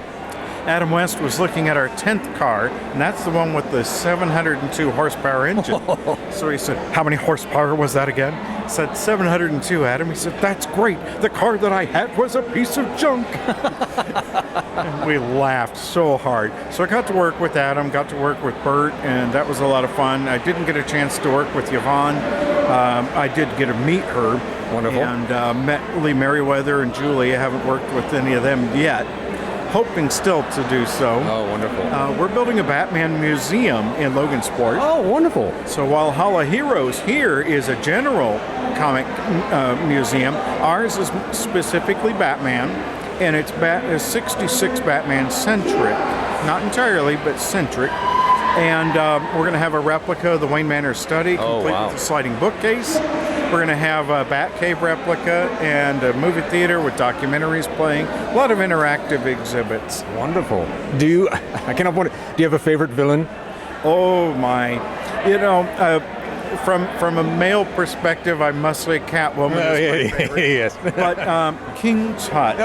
Adam West was looking at our 10th car, and that's the one with the 702 horsepower engine. So he said, how many horsepower was that again? I said, 702, Adam. He said, that's great. The car that I had was a piece of junk. And we laughed so hard. So I got to work with Adam, got to work with Bert, and that was a lot of fun. I didn't get a chance to work with Yvonne. I did get to meet her. Wonderful. And met Lee Merriweather and Julie. I haven't worked with any of them yet. Hoping still to do so. Oh, wonderful. We're building a Batman museum in Logansport. Oh, wonderful. So while Hall of Heroes here is a general comic museum, ours is specifically Batman, and it's 66 Batman centric. Not entirely, but centric. And we're going to have a replica of the Wayne Manor study, complete with a sliding bookcase. We're going to have a Batcave replica and a movie theater with documentaries playing. A lot of interactive exhibits. Wonderful. I cannot wonder, do you have a favorite villain? Oh my. You know, from a male perspective, I must say Catwoman is my favorite. Yes. But King Tut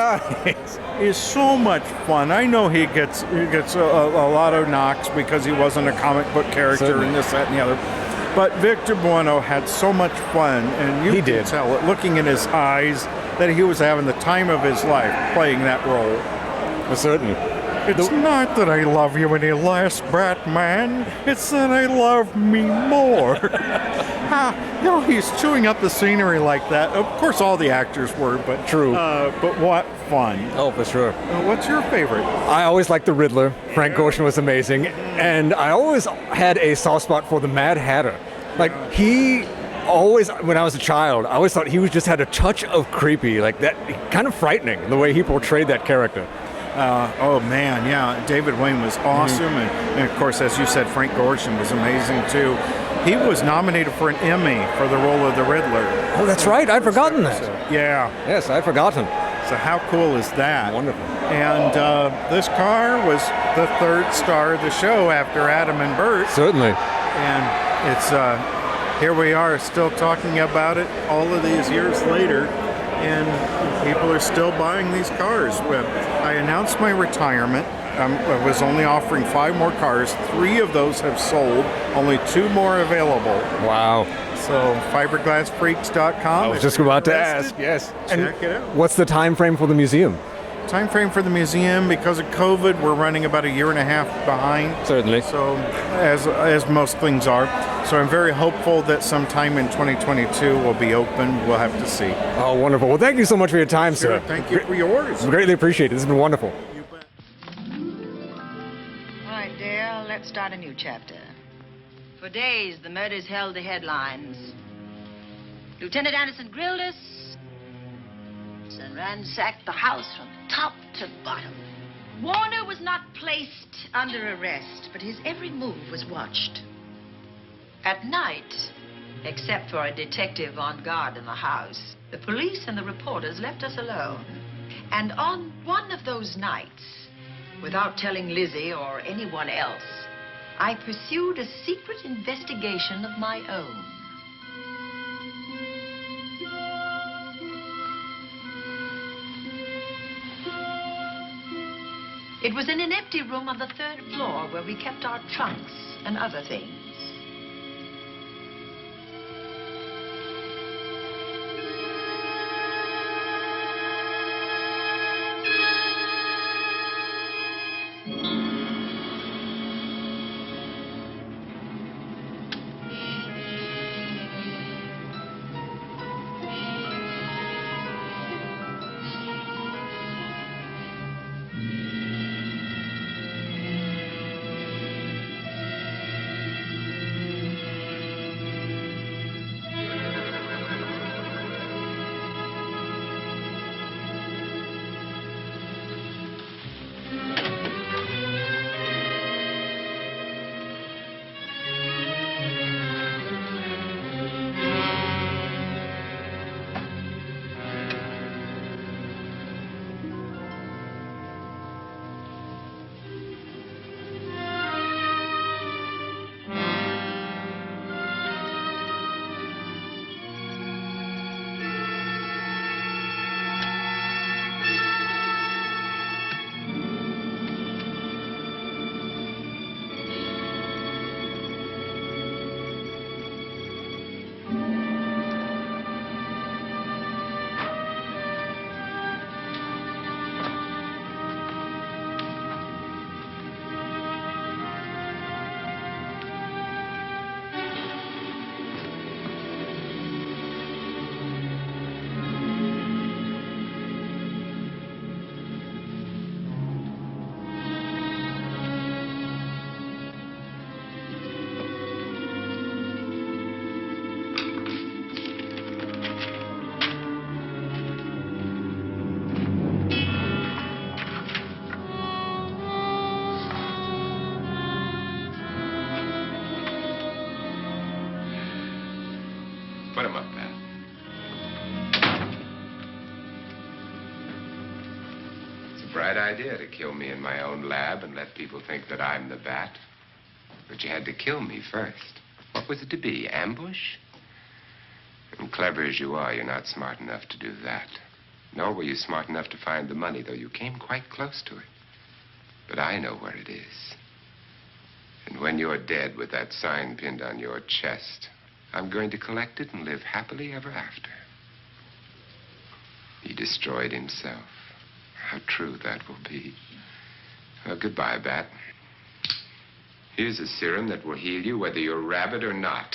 is so much fun. I know he gets a lot of knocks because he wasn't a comic book character and this, that, and the other. But Victor Buono had so much fun, and you could tell it, looking in his eyes, that he was having the time of his life playing that role. Well, certainly. It's not that I love you any less, Batman. It's that I love me more. You know, he's chewing up the scenery like that. Of course, all the actors were, but true. But what fun! Oh, for sure. What's your favorite? I always liked the Riddler. Frank Gorshin was amazing, and I always had a soft spot for the Mad Hatter. Like he always, when I was a child, I always thought he just had a touch of creepy, like that, kind of frightening the way he portrayed that character. Oh man, yeah, David Wayne was awesome, and of course, as you said, Frank Gorshin was amazing too. He was nominated for an Emmy for the role of the Riddler. Oh, that's right, I'd forgotten that. Yeah. Yes, I'd forgotten. So how cool is that? Wonderful. And this car was the 3rd star of the show after Adam and Bert. Certainly. And it's here we are still talking about it all of these years later, and people are still buying these cars. I announced my retirement. I was only offering 5 more cars. 3 of those have sold. Only 2 more available. Wow. So fiberglassfreaks.com. I was just about to ask. Yes. Check it out. What's the time frame for the museum? Time frame for the museum, because of COVID, we're running about a year and a half behind. Certainly. So, as most things are. So I'm very hopeful that sometime in 2022 we'll be open. We'll have to see. Oh, wonderful. Well, thank you so much for your time, Sure, sir. thank you for yours. Greatly appreciate it. This has been wonderful. All right, Dale, let's start a new chapter. For days, the murders held the headlines. Lieutenant Anderson grilled us. rooms and ransacked the house from top to bottom. Warner was not placed under arrest, but his every move was watched. At night, except for a detective on guard in the house, the police and the reporters left us alone. And on one of those nights, without telling Lizzie or anyone else, I pursued a secret investigation of my own. It was in an empty room on the 3rd floor where we kept our trunks and other things. Put him up there. It's a bright idea to kill me in my own lab and let people think that I'm the bat. But you had to kill me first. What was it to be, ambush? And clever as you are, you're not smart enough to do that. Nor were you smart enough to find the money, though you came quite close to it. But I know where it is. And when you're dead with that sign pinned on your chest, I'm going to collect it and live happily ever after. He destroyed himself. How true that will be. Well, goodbye, Bat. Here's a serum that will heal you whether you're rabid or not.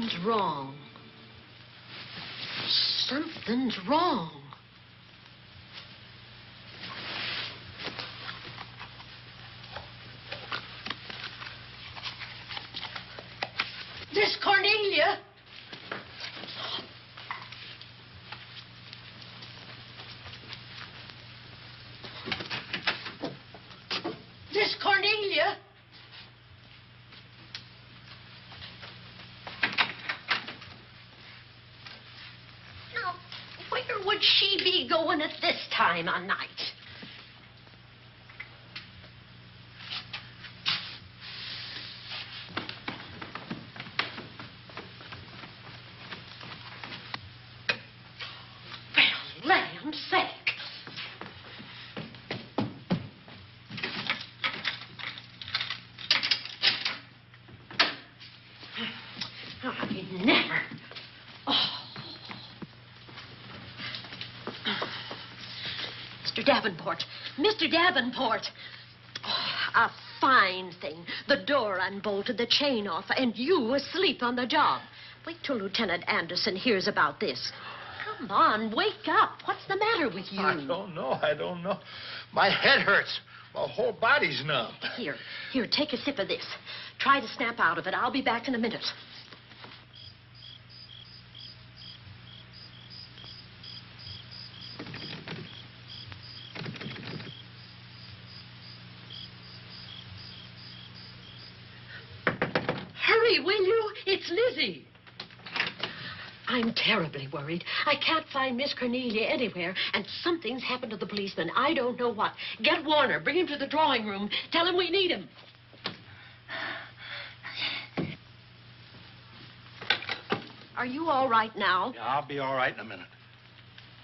Something's wrong. Something's wrong. Miss Cornelia! Miss Cornelia! Now, where would she be going at this time of night? Land's sake. I never. Oh. Mr. Davenport. Mr. Davenport. Oh, a fine thing. The door unbolted, the chain off, and you asleep on the job. Wait till Lieutenant Anderson hears about this. Come on, wake up. What's the matter with you? I don't know. My head hurts. My whole body's numb. Here, take a sip of this. Try to snap out of it. I'll be back in a minute. Hurry, will you? It's Lizzie. I'm terribly worried. I can't find Miss Cornelia anywhere, and something's happened to the policeman. I don't know what. Get Warner. Bring him to the drawing room. Tell him we need him. Are you all right now? Yeah, I'll be all right in a minute.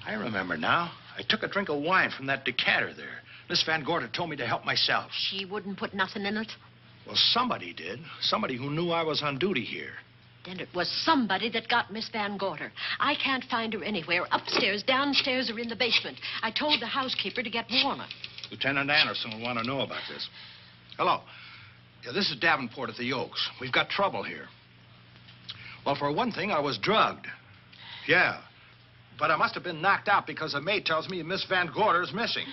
I remember now. I took a drink of wine from that decanter there. Miss Van Gorder told me to help myself. She wouldn't put nothing in it? Well, somebody did. Somebody who knew I was on duty here. Then it was somebody that got Miss Van Gorder. I can't find her anywhere. Upstairs, downstairs, or in the basement. I told the housekeeper to get Warner. Lieutenant Anderson will want to know about this. Hello. Yeah, this is Davenport at the Oaks. We've got trouble here. Well, for one thing, I was drugged. Yeah. But I must have been knocked out because the maid tells me Miss Van Gorder is missing.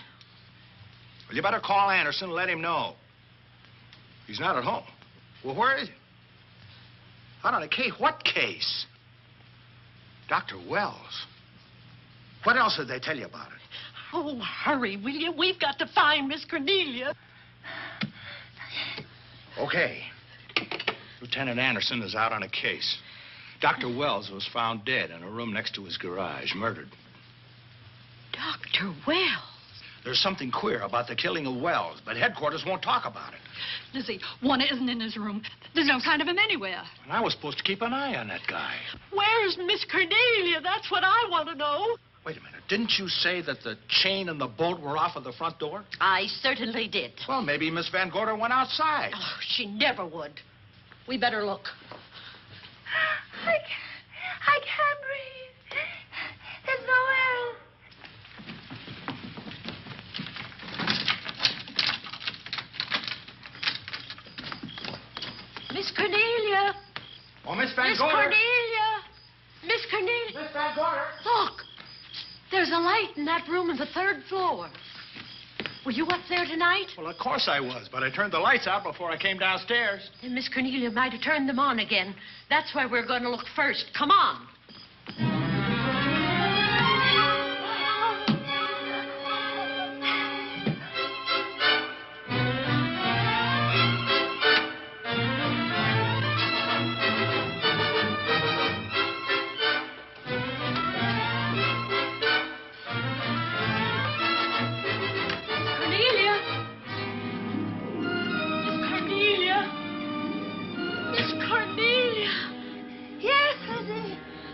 Well, you better call Anderson and let him know. He's not at home. Well, where is he? Out on a case? What case? Dr. Wells. What else did they tell you about it? Oh, hurry, will you? We've got to find Miss Cornelia. Okay. Lieutenant Anderson is out on a case. Dr. Wells was found dead in a room next to his garage, murdered. Dr. Wells? There's something queer about the killing of Wells, but headquarters won't talk about it. Lizzie, Warner isn't in his room. There's no sign of him anywhere. And I was supposed to keep an eye on that guy. Where's Miss Cornelia? That's what I want to know. Wait a minute. Didn't you say that the chain and the bolt were off of the front door? I certainly did. Well, maybe Miss Van Gorder went outside. Oh, she never would. We better look. I can't breathe. There's no air. Miss Cornelia. Oh, Miss Van Miss Gorder. Cornelia. Miss Cornelia. Miss Van Gorder. Look. There's a light in that room on the 3rd floor. Were you up there tonight? Well, of course I was, but I turned the lights out before I came downstairs. Then Miss Cornelia might have turned them on again. That's where we're going to look first. Come on.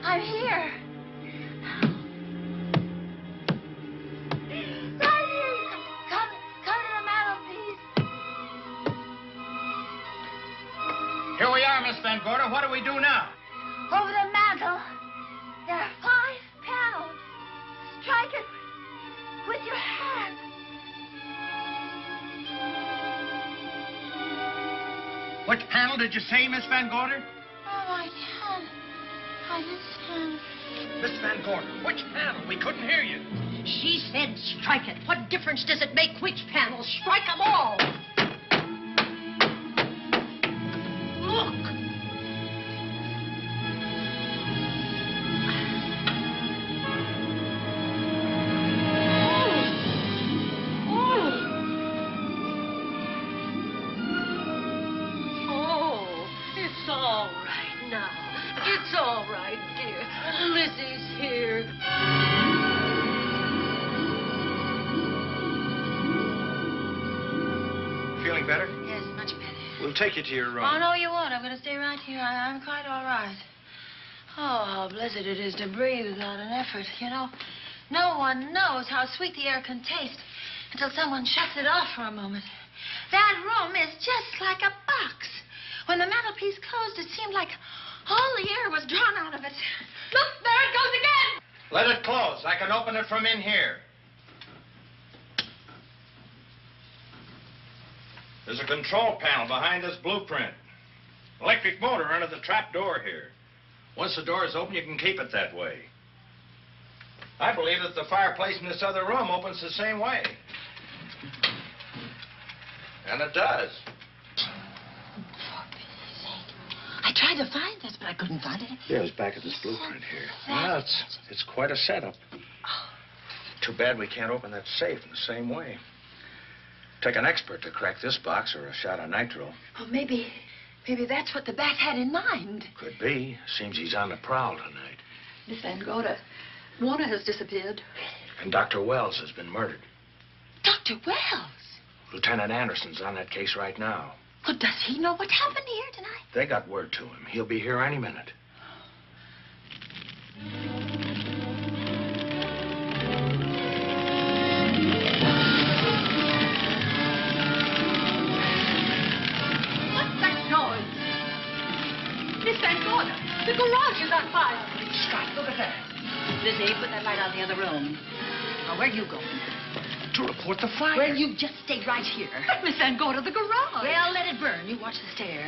I'm here. Right here. Come to the mantelpiece. Here we are, Miss Van Gorder. What do we do now? Over the mantel, there are 5 panels. Strike it with your hand. Which panel did you say, Miss Van Gorder? Oh, my hand. try this panel. Miss Van Gordon, which panel? We couldn't hear you. She said strike it. What difference does it make which panel? Strike them all. Look. It's all right now. It's all right, dear. Lizzie's here. Feeling better? Yes, much better. We'll take you to your room. Oh, no, you won't. I'm going to stay right here. I'm quite all right. Oh, how blessed it is to breathe without an effort. You know, no one knows how sweet the air can taste until someone shuts it off for a moment. That room is just like a box. When the mantelpiece closed, it seemed like all the air was drawn out of it. Look, there it goes again. Let it close. I can open it from in here. There's a control panel behind this blueprint. Electric motor under the trap door here. Once the door is open, you can keep it that way. I believe that the fireplace in this other room opens the same way. And it does. I tried to find this, but I couldn't find it. Yeah, it's back at this blueprint here. Well, it's quite a setup. Too bad we can't open that safe in the same way. Take an expert to crack this box or a shot of nitro. Oh, maybe that's what the bat had in mind. Could be. Seems he's on the prowl tonight. Miss Van Gorder, Warner has disappeared. And Dr. Wells has been murdered. Dr. Wells? Lieutenant Anderson's on that case right now. Well, does he know what happened here tonight? They got word to him. He'll be here any minute. What's that noise? Miss Van Gorder, the garage is on fire. Scott, look at that. Lizzie, put that light out in the other room. Now, where are you going? To report the fire. Well, you just stay right here. But Miss Van Gorder, the garage. Well, let it burn. You watch the stair.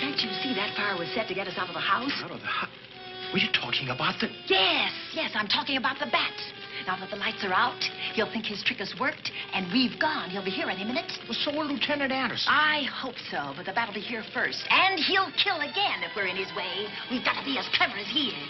Can't you see that fire was set to get us out of the house? Out of the house? Were you talking about the... Yes, I'm talking about the bat. Now that the lights are out, he'll think his trick has worked, and we've gone. He'll be here any minute. Well, so will Lieutenant Anderson. I hope so, but the bat will be here first. And he'll kill again if we're in his way. We've got to be as clever as he is.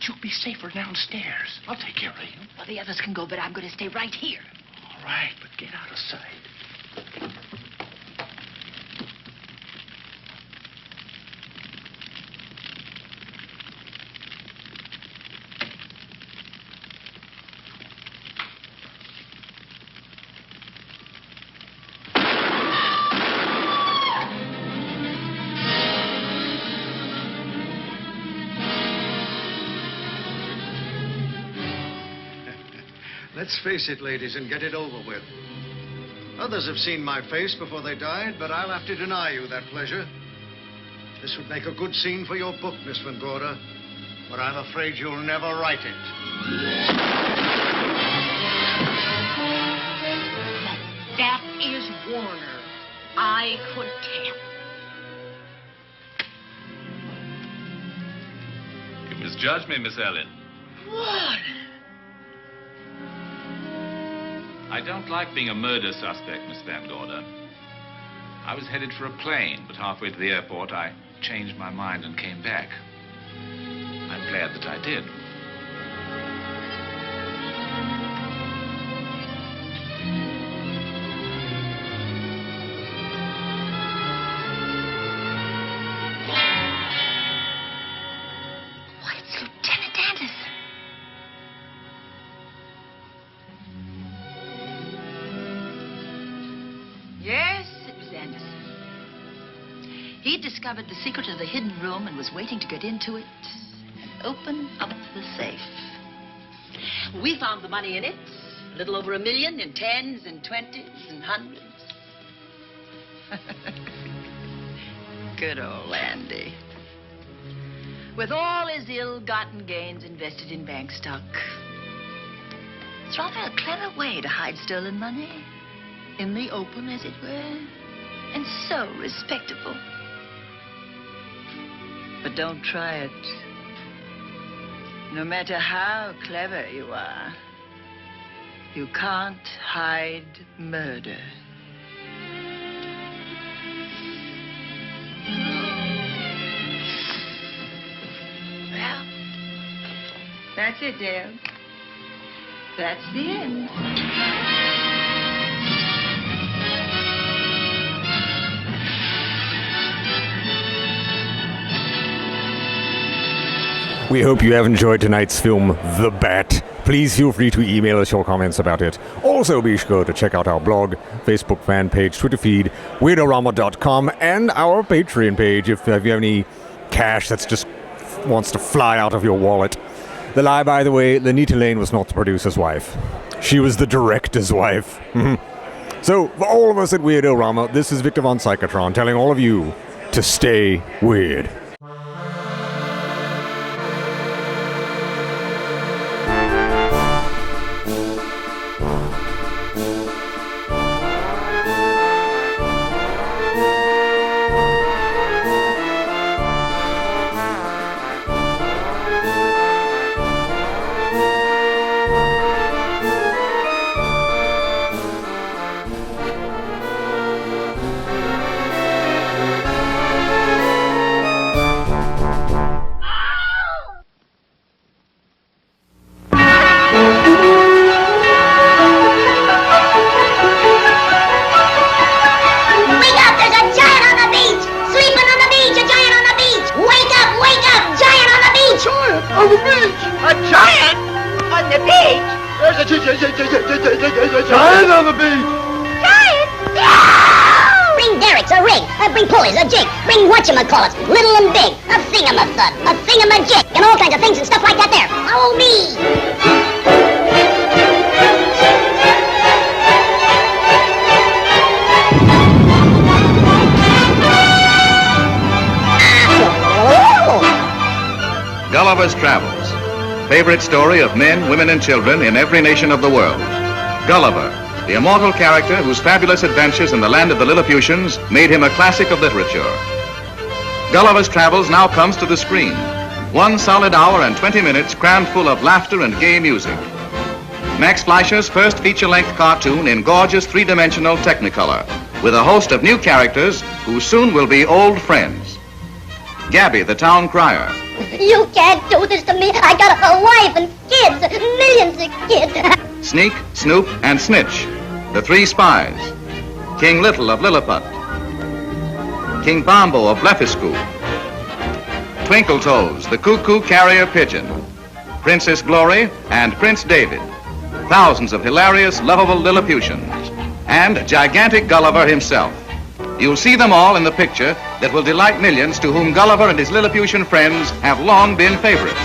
You'll be safer downstairs. I'll take care of you. Well, the others can go, but I'm going to stay right here. All right, but get out of sight. Let's face it, ladies, and get it over with. Others have seen my face before they died, but I'll have to deny you that pleasure. This would make a good scene for your book, Miss Van Gorder, but I'm afraid you'll never write it. That is Warner. I could tell. You misjudged me, Miss Ellen. Warner! I don't like being a murder suspect, Miss Van Gorder. I was headed for a plane, but halfway to the airport, I changed my mind and came back. I'm glad that I did. Why, it's Lieutenant Anderson. Yes, it was Anderson. He discovered the secret of the hidden room and was waiting to get into it and open up the safe. We found the money in it. A little over $1 million in tens and twenties and hundreds. Good old Andy. With all his ill-gotten gains invested in bank stock. It's rather a clever way to hide stolen money. In the open, as it were. And so respectable. But don't try it. No matter how clever you are, you can't hide murder. Well, that's it, Dale. That's the end. We hope you have enjoyed tonight's film, The Bat. Please feel free to email us your comments about it. Also be sure to check out our blog, Facebook fan page, Twitter feed, Weird-O-Rama.com, and our Patreon page if you have any cash that just wants to fly out of your wallet. The lie, by the way, Lenita Lane was not the producer's wife. She was the director's wife. So, for all of us at Weird-O-Rama, this is Victor von Psychotron telling all of you to stay weird. Giant on the beach! Giant? No! Bring derricks, a rig, bring pulleys, a jig, bring whatchamacallits, little and big, a thingamathud, a thingamajig, and all kinds of things and stuff like that there. Follow me! Gulliver's Travels. Favorite story of men, women, and children in every nation of the world. Gulliver, the immortal character whose fabulous adventures in the land of the Lilliputians made him a classic of literature. Gulliver's Travels now comes to the screen. 1 solid hour and 20 minutes crammed full of laughter and gay music. Max Fleischer's first feature-length cartoon in gorgeous three-dimensional Technicolor, with a host of new characters who soon will be old friends. Gabby, the town crier. You can't do this to me. I got a wife and kids, millions of kids. Sneak, Snoop, and Snitch, the three spies. King Little of Lilliput. King Bombo of Blefuscu. Twinkletoes, the cuckoo carrier pigeon. Princess Glory and Prince David. Thousands of hilarious, lovable Lilliputians. And gigantic Gulliver himself. You'll see them all in the picture that will delight millions to whom Gulliver and his Lilliputian friends have long been favorites.